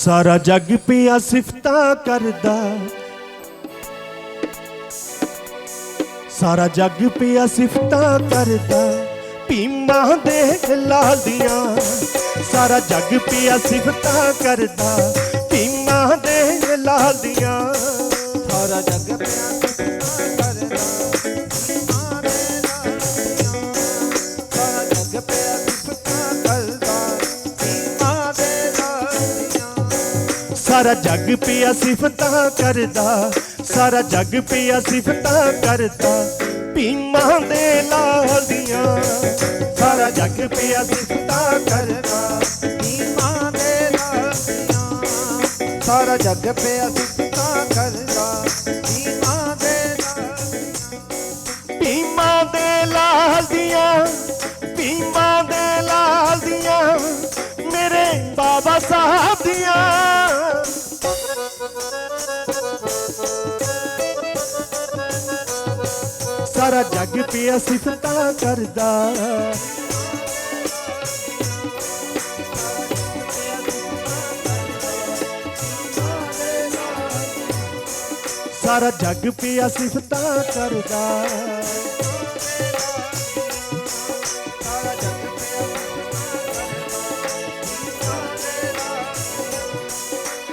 सारा जग पिया सिफतां करदा, सारा जग पिया सिफतां करदा, भीमा दे लाल दियां। सारा जग पिया सिफतां करदा, भीमा दे लाल दियां। सारा जग पिया सिफतां करदा, भीमा दे लाल दियां। सारा जग पिया सिफतां करदा, भीमा दे लाल दियां। सारा जग पिया सिफतां करदा, सारा जग पिया सिफतां करदा, भीमा दे लाल दियां। सारा जग पिया सिफतां करदा, भीमा दे लाल दियां। सारा जग पिया सिफतां करदा, भीमा दे लाल दियां। भीमा दे लाल दियां, भीमा दे लाल दियां, मेरे बाबा साहब दियां। सारा जग पिया सिफतां करदा, सारा जग पिया सिफतां करदा।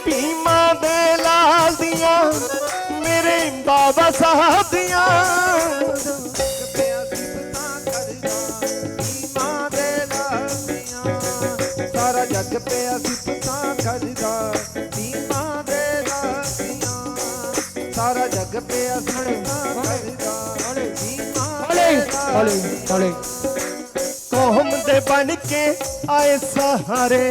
भीमा दे लाल दियां, मेरे बाबा साहब दियां। सारा जग पिया सिफतां करदा, भीमा दे लाल दियां। सारा जग पिया सिफतां करदा, भीमा दे लाल दियां। कौम दे बन के आए सहारे,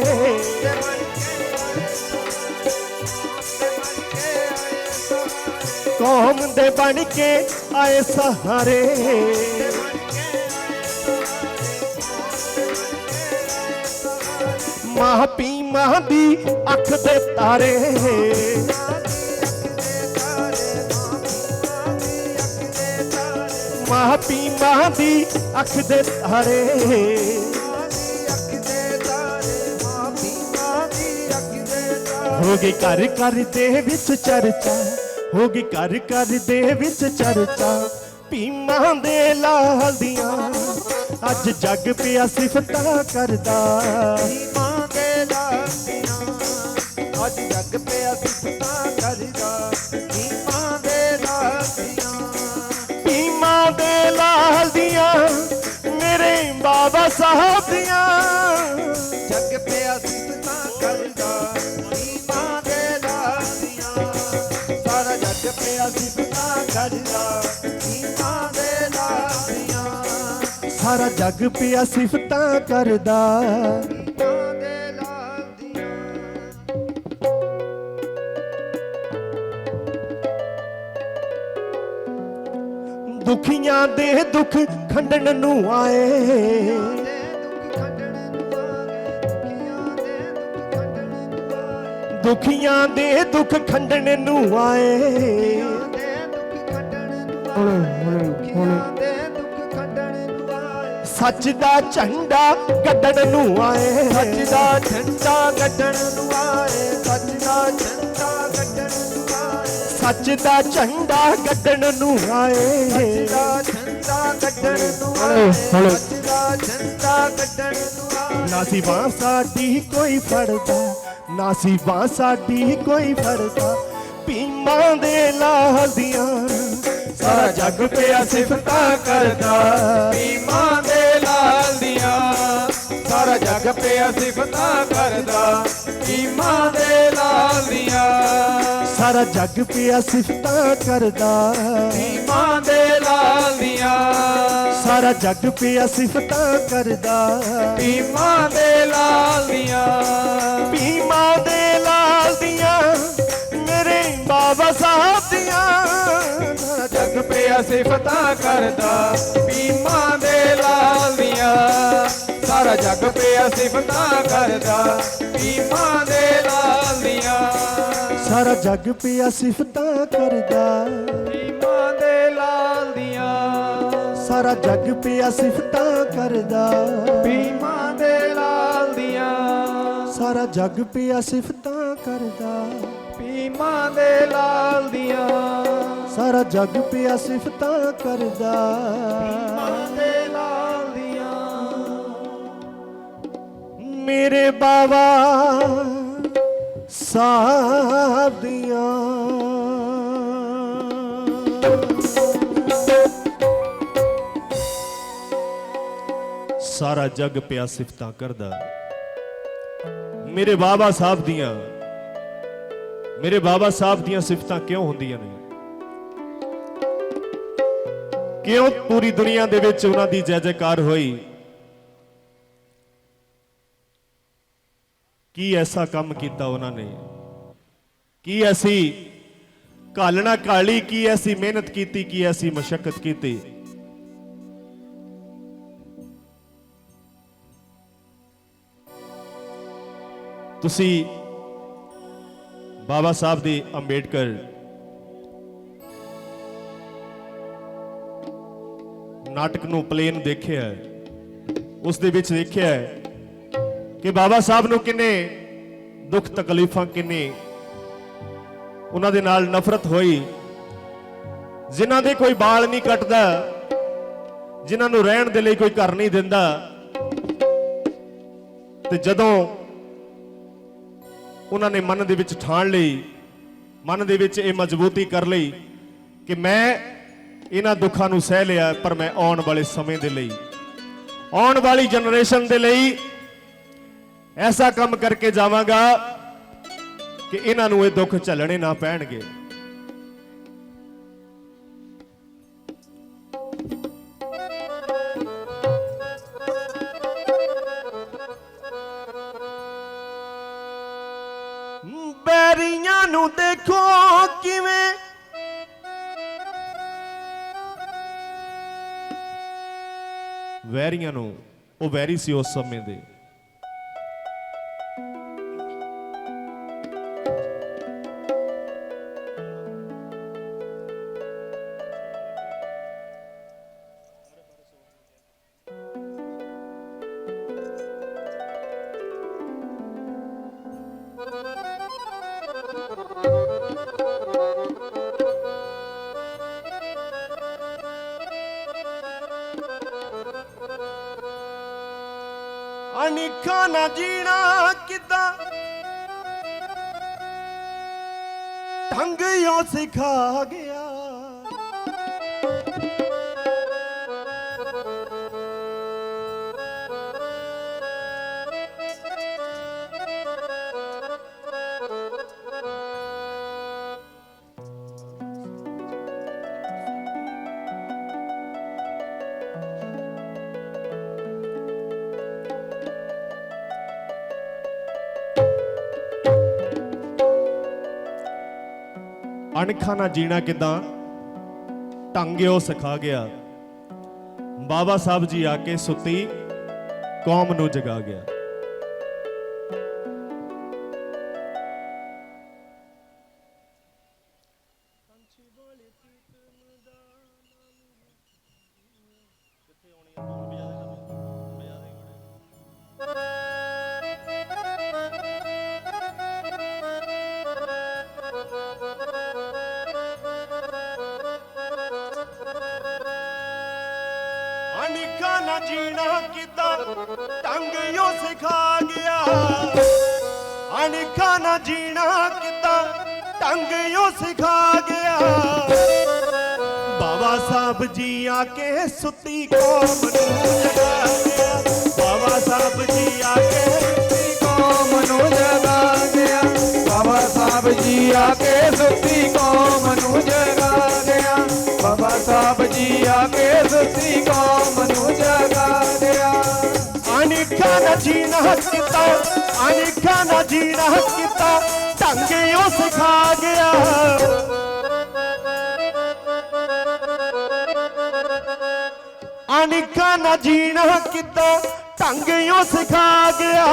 कौम दे बन के आए सहारे। मां भीमा दी अख दे तारे, मां भीमा दी अख दे तारे। हो गई घर घर दे विच चर्चा, हो गई घर घर दे विच चर्चा, भीमा दे लाल दियां। अज जग पिया सिफतां करदा, भीमा दे लाल दियां। अज जग पिया सिफतां करदा, भीमा दे लाल दियां। भीमा दे लाल दियां, मेरे बाबा साहब दियां। जग पिया सिफतां करदा, भीमा दे लाल दियां। सारा जग पिया सिफतां करदा, भीमा दे लाल दियां। सारा जग पिया सिफतां करदा, भीमा दे लाल दियां। दुखियां दे दुख खंडन नू आए, दुखियां दे दुख खंडन नू आए। सच दा झंडा कड्डण नू आए, सच दा झंडा कड्डण नू आए। सच दा झंडा कड्डण नू आए। सच दा झंडा कड्डण नू आए। सच दा झंडा कड्डण नू आए। सच दा झंडा कड्डण नू आए। ना सी बां साडी कोई फड़दा, ना सी बां साडी कोई फड़दा, भीमा दे लाल दियां। सारा जग पिया सिफतां करदा, भीमा दे लाल दियां। सारा जग पिया सिफतां करदा, भीमा दे लाल दियां। सारा जग पिया सिफतां करदा, भीमा दे लाल दियां। सारा जग पिया सिफतां करदा, भीमा दे लाल दियां। भीमा दे लाल दियां, मेरे बाबा साहब दियां। सारा जग पिया सिफतां करदा, भीमा दे लाल दियां। सारा जग पिया सिफतां करदा, भीमा दे लाल दियां। सारा जग पिया सिफतां करदा, भीमा दे लाल दियां। सारा जग पिया सिफतां करदा, भीमा दे लाल दियां। सारा जग पिया सिफतां करदा। ਭੀਮਾਂ ਦੇ ਲਾਲ ਦੀਆਂ सारा जग पिया सिफतां करदा। ਭੀਮਾਂ ਦੇ ਲਾਲ ਦੀਆਂ मेरे बाबा साहब दियां सारा जग पिया सिफतां करदा। मेरे बाबा साहब दियां सिफतां क्यों होंदियां ने? क्यों पूरी दुनिया दे विच उन्हां दी जय जयकार होई? की ऐसा काम किया उन्होंने? की ऐसी घालना घाली? की ऐसी मेहनत की? की ऐसी मशक्कत की? तुसी बाबा साहब दी अंबेडकर नाटक नूं प्लेन देखिया है, उस दे विच देखिया है कि बाबा साहब नूं किन्ने दुख तकलीफां किन्ने उन्हां दे नाल नफरत होई, जिन्हां दे कोई बाल नहीं कटदा, जिन्हां नूं रहण दे लई कोई घर नहीं दिंदा। ते जदों उन्हां ने मन दे विच ठाण लई, मन दे विच इह मजबूती कर लई कि मैं इन्हां दुखां नूं सह लिया, पर मैं आउण वाले समय दे लई, आउण वाली जनरेशन दे लई ऐसा काम करके जावांगा कि इन्हां नूं ये दुख झलने ना पैणगे। बैरियां नूं देखो किवें वैरियां नूं, वो वैरी सी उस समय दे, अनिखा ना जीना किदा ढंग यो सिखा गया। अणखा ना जीना किदा ढंग ओ सिखा गया। बाबा साहब जी आके सुती कौम नू जगा गया। अनिखा ना जीना किदा ढंग यो सिखा गया। अनिखा ना जीना किदा ढंग यो सिखा गया। बाबा साहब जी आके सुती कौम नू जगा गया। बाबा साहब जी आके ਸੁੱਤੀ ਕੌਮ ਨੂੰ ਜਗਾ ਗਿਆ। ਬਾਬਾ ਸਾਹਿਬ ਜੀ ਆਕੇ ਸੁੱਤੀ ਕੌਮ ਨੂੰ ਜਗਾ ਗਿਆ। ਬਾਬਾ ਸਾਹਿਬ ਜੀ ਆਕੇ ਸੁੱਤੀ ਕੌਮ ਨੂੰ ਜਗਾ ਗਿਆ। अनिखा ना जीना किता, अनिखा ना जीना किता ढंग यो सिखा गया। अनिखा ना जीना किता ढंग यो सिखा गया।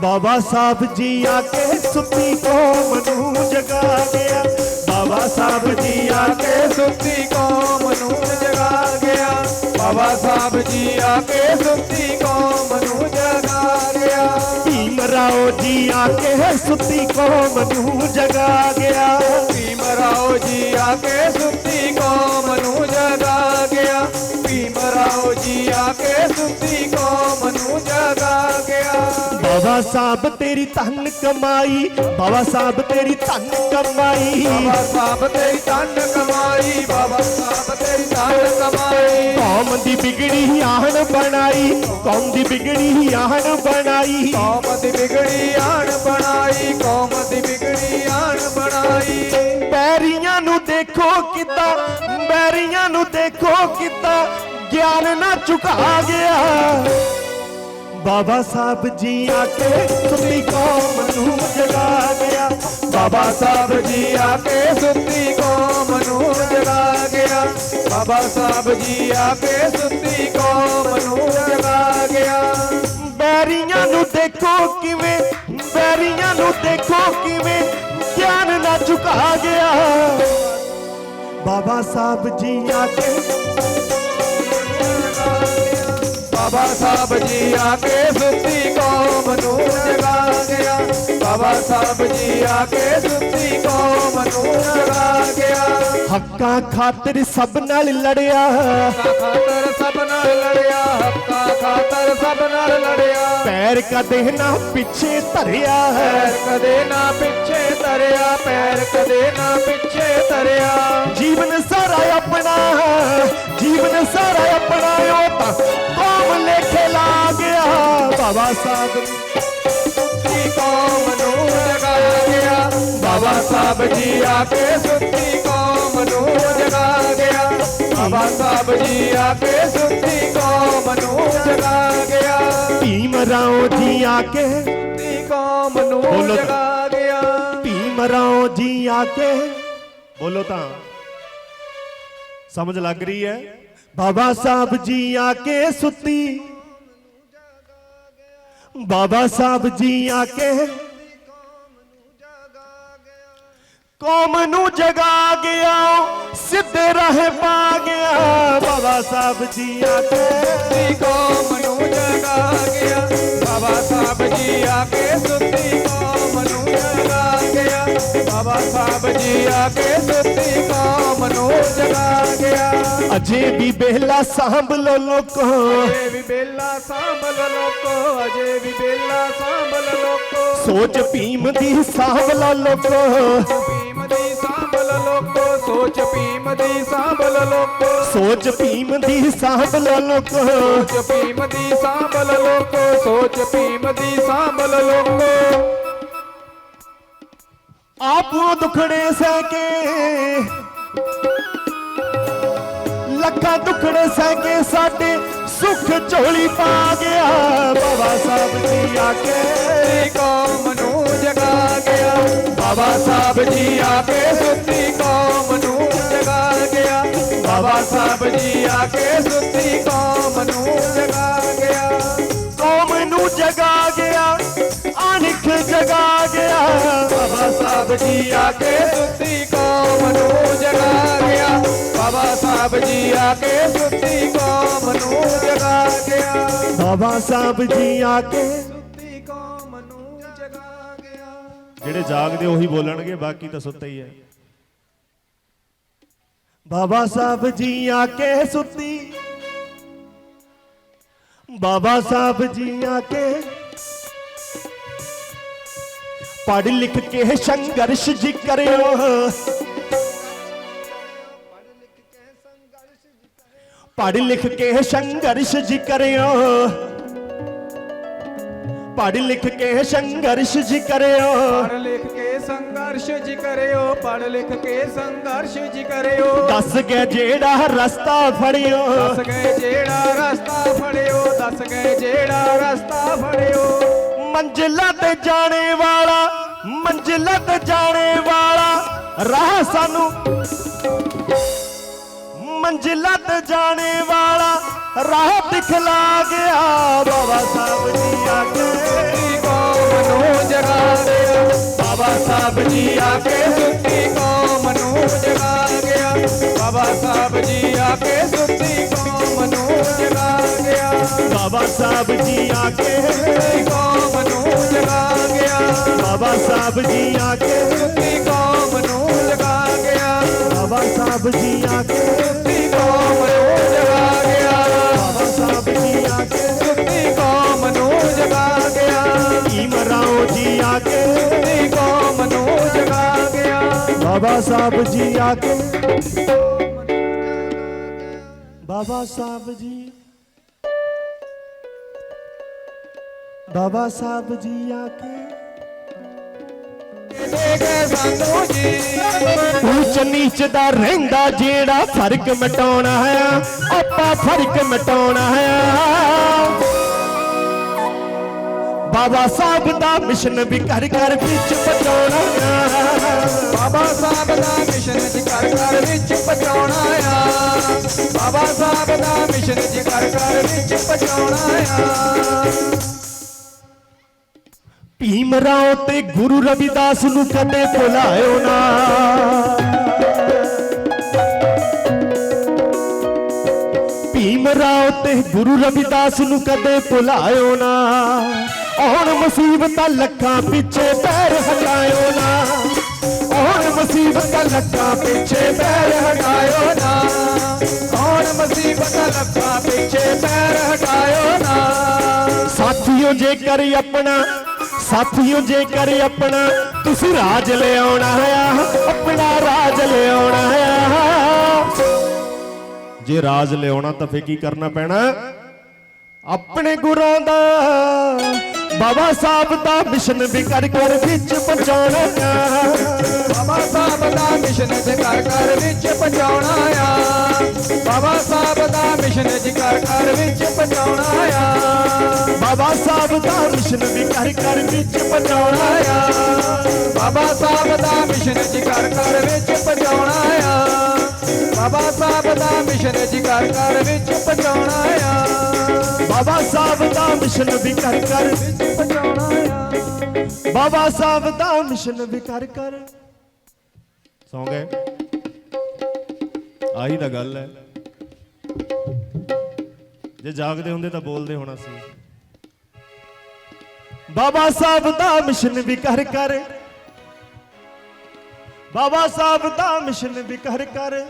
बाबा साहब जी आके सुती कौम नू जगा गया। बाबा साहब जी आके ਸੁੱਤੀ ਕੌਮ ਨੂੰ ਜਗਾ ਗਿਆ। ਬਾਬਾ ਸਾਹਿਬ ਜੀ ਆਕੇ ਸੁੱਤੀ ਕੌਮ ਨੂੰ ਜਗਾ ਗਿਆ। भीम राव जी आके सुती कौम नू जगा गया। भीम राव जी आके सुती कौम नू जगा गया। भीम राव जी आके सुती कौम नू जगा गया। बाबा साहब तेरी धन कमाई, बाबा साहब तेरी धन कमाई, बाबा साहब तेरी धन कमाई, बाबा साहब तेरी धन कमाई। कौम दी बिगड़ी आन बनाई, कौम दी बिगड़ी आन बनाई, कौम दी बिगड़ी आन बनाई, कौम दी बिगड़ी आन बनाई। बैरियां नू देखो किदा, बैरियां नू देखो किदा ज्ञान ना चुका गया। बाबा साहब जी आके सुती कौम नू जगा गया। बाबा साहब जी आके सुती कौम नू जगा गया। बाबा साहब जी आके सुती कौम नू जगा गया। बैरियां नू देखो किवें, बैरियां नू देखो किवें ज्ञान ना चुका गया। बाबा साहब जी आके, बाबा साहब जी आके सुती कौम नू जगा गया। बाबा साहब जी आके सुती कौम नू जगा गया। हक्कां खातिर सब नाल लड़िया, खातर सब नाल लड़िया, हक्कां खातर सब नाल लड़िया। पैर कदे ना पिछे धरिया, पैर कदे ना पिछे धरिया, पैर कदे ना पिछे धरिया। जीवन सारा अपना, जीवन सारा अपना ओ कौम लेखे ला गया। बाबा साहब सुती कौम नू जगा गया। बाबा साहब जी आके सुती कौम नू जगा गया। बाबा साहब जी आके सुती कौम नू जगा गया। भीम राव जी आके, सुती कौम नू बोलो। जगा गया। भीम राव जी आके, बोलो ता समझ लग रही है। बाबा साहब जी आके सुती, बाबा साहब जी आके कौम नू जगा गया, सीधे राह पा गया। बाबा साहब जी आके सुती कौम नू जगा गया। बाबा साहब जी आके सुती कौम नू जगा गया। बाबा साहब जी आके सुती कौम नू जगा गया। अजे भी बेला सांभ लो लोको, अजे भी बेला सांभल लोको, अजे भी बेला सांभल लोको। सोच भीम दी सांभ लो लोको, भीम दी सांभल लोको, सोच भीम दी सांभल लोको। सोच भीम दी सांभ लो लोको। सोच भीम दी सांभल लोको, सोच भीम दी सांभल लोको। आपो दुखड़े सहके, लखा दुखड़े सहके साडे सुख झोली पा गया। बाबा साहब जी आके सुती कौम नू जगा गया। बाबा साहब जी आके सुती कौम नू जगा गया। बाबा साहब जी आके सुती कौम नू जगा गया। कौम नू जगा गया, अनिख जगा गया। बाबा साहब जी आके सुती कौम नू जगा गया। बाबा साहब जी आके सुती कौम नू जगा गया। बाबा साहब जी आके, सुती कौम नू जगा गया। ਜਿਹੜੇ ਜਾਗਦੇ ਉਹੀ ਬੋਲਣਗੇ, ਬਾਕੀ ਤਾਂ ਸੁੱਤੇ ਹੀ ਹੈ। ਬਾਬਾ ਸਾਹਿਬ ਜੀ ਆਕੇ ਸੁੱਤੀ, ਬਾਬਾ ਸਾਹਿਬ ਜੀ ਆਕੇ ਪੜ੍ਹ ਲਿਖ ਕੇ ਸੰਘਰਸ਼ ਜੀ ਕਰਿਓ। पढ़ लिख के संघर्ष जी करियो, पढ़ लिख के संघर्ष जी करियो। पढ़ लिख के संघर्ष जी करियो, पढ़ लिख के संघर्ष जी करियो। दस गए जेड़ा रास्ता फड़ियो, दस गए जेड़ा रास्ता फड़ियो, दस गए जेड़ा रास्ता फड़ियो। मंजिला ते जाने वाला, मंजिला ते जाने वाला राह सानू, मंजिला ते जाने वाला राह दिखला गया। बाबा साहब जी आके सुती कौम नू जगा गया। बाबा साहब जी आके सुती कौम नू जगा गया। बाबा साहब जी आके सुती कौम नू जगा गया। बाबा साहब जी आके सुती कौम नू जगा गया। ਸਾਹਿਬ ਜੀ ਆ ਕੇ ਸੁੱਤੀ ਕੌਮ ਨੂੰ ਜਗਾ ਗਿਆ ਬਾਬਾ ਸਾਹਿਬ ਜੀ ਆ ਕੇ ਸੁੱਤੀ ਕੌਮ ਨੂੰ ਜਗਾ ਗਿਆ ਬਾਬਾ ਸਾਹਿਬ ਜੀ ਆ ਕੇ ਸੁੱਤੀ ਕੌਮ ਨੂੰ ਜਗਾ ਗਿਆ ਭੀਮ ਰਾਓ ਜੀ ਆ ਕੇ ਸੁੱਤੀ ਕੌਮ ਨੂੰ ਜਗਾ ਗਿਆ ਬਾਬਾ ਸਾਹਿਬ ਜੀ ਆ ਕੇ ਬਾਬਾ ਸਾਹਿਬ ਜੀ ਬਾਬਾ ਸਾਹਿਬ ਜੀ ਆ ਕੇ ਦੇ ਗਏ ਸਾਨੂੰ ਜੀ ਉੱਚ ਨੀਚ ਦਾ ਰਹਿੰਦਾ ਜਿਹੜਾ ਫਰਕ ਮਿਟਾਉਣਾ ਹੈ ਆਪਾਂ ਫਰਕ ਮਿਟਾਉਣਾ ਹੈ ਬਾਬਾ ਸਾਹਿਬ ਦਾ ਮਿਸ਼ਨ ਵੀ ਘਰ ਘਰ ਵਿੱਚ ਪਹੁੰਚਾਉਣਾ ਹੈ ਬਾਬਾ ਸਾਹਿਬ ਦਾ ਮਿਸ਼ਨ ਜੀ ਘਰ ਘਰ ਵਿੱਚ ਪਹੁੰਚਾਉਣਾ ਆ ਬਾਬਾ ਸਾਹਿਬ ਦਾ ਮਿਸ਼ਨ ਜੀ ਘਰ ਘਰ ਵਿੱਚ ਪਹੁੰਚਾਉਣਾ ਆ ਭੀਮ ਰਾਓ ਤੇ ਗੁਰੂ ਰਵਿਦਾਸ ਨੂੰ ਕਦੇ ਭੁਲਾਇਓ ਨਾ ਭੀਮ ਰਾਓ ਤੇ ਗੁਰੂ ਰਵਿਦਾਸ ਨੂੰ ਕਦੇ ਭੁਲਾਇਓ ਨਾ ਹੁਣ ਮੁਸੀਬਤਾਂ ਲੱਖਾਂ ਪਿੱਛੇ ਪੈਰ ਹਟਾਇਓ ਨਾ ਹੁਣ ਮੁਸੀਬਤਾਂ ਲੱਖਾਂ ਪਿੱਛੇ ਪੈਰ ਹਟਾਇਓ ਨਾ ਹੁਣ ਮੁਸੀਬਤਾਂ ਲੱਖਾਂ ਪਿੱਛੇ ਪੈਰ ਹਟਾਇਓ ਨਾ ਸਾਥੀਓ ਜੇਕਰ ਆਪਣਾ ਤੁਸੀਂ ਰਾਜ ਲਿਆਉਣਾ ਹੈ ਆਪਣਾ ਰਾਜ ਲਿਆਉਣਾ ਹੈ ਜੇ ਰਾਜ ਲਿਆਉਣਾ ਤਾਂ ਫੇਰ ਕੀ ਕਰਨਾ ਪੈਣਾ ਆਪਣੇ ਗੁਰਾਂ ਦਾ ਬਾਬਾ ਸਾਹਿਬ ਦਾ ਮਿਸ਼ਨ ਵੀ ਘਰ ਘਰ ਵਿੱਚ ਪਹੁੰਚਾਉਣਾ ਬਾਬਾ ਸਾਹਿਬ ਦਾ ਮਿਸ਼ਨ ਜੀ ਘਰ ਘਰ ਵਿੱਚ ਪਹੁੰਚਾਉਣਾ ਆ ਬਾਬਾ ਸਾਹਿਬ ਦਾ ਮਿਸ਼ਨ ਜੀ ਘਰ ਘਰ ਵਿੱਚ ਪਹੁੰਚਾਉਣਾ ਆ ਬਾਬਾ ਸਾਹਿਬ ਦਾ ਮਿਸ਼ਨ ਵੀ ਘਰ ਘਰ ਵਿੱਚ ਪਹੁੰਚਾਉਣਾ ਆ ਬਾਬਾ ਸਾਹਿਬ ਦਾ ਮਿਸ਼ਨ ਜੀ ਘਰ ਘਰ ਵਿੱਚ ਪਹੁੰਚਾਉਣਾ ਆ ਬਾਬਾ ਸਾਹਿਬ ਦਾ ਮਿਸ਼ਨ ਜੀ ਘਰ ਘਰ ਵਿੱਚ ਪਹੁੰਚਾਉਣਾ ਆ ਬਾਬਾ ਸਾਹਿਬ ਦਾ ਮਿਸ਼ਨ ਵੀ ਘਰ ਘਰ ਵਿੱਚ ਪਹੁੰਚਾਉਣਾ ਆ ਬਾਬਾ ਸਾਹਿਬ ਦਾ ਮਿਸ਼ਨ ਵੀ ਘਰ ਘਰ ਸੌਂ ਗਏ ਆਹੀ ਤਾਂ ਗੱਲ ਹੈ ਜੇ ਜਾਗਦੇ ਹੁੰਦੇ ਤਾਂ ਬੋਲਦੇ ਹੋਣਾ ਸੀ ਬਾਬਾ ਸਾਹਿਬ ਦਾ ਮਿਸ਼ਨ ਵੀ ਘਰ ਘਰ ਬਾਬਾ ਸਾਹਿਬ ਦਾ ਮਿਸ਼ਨ ਵੀ ਘਰ ਘਰ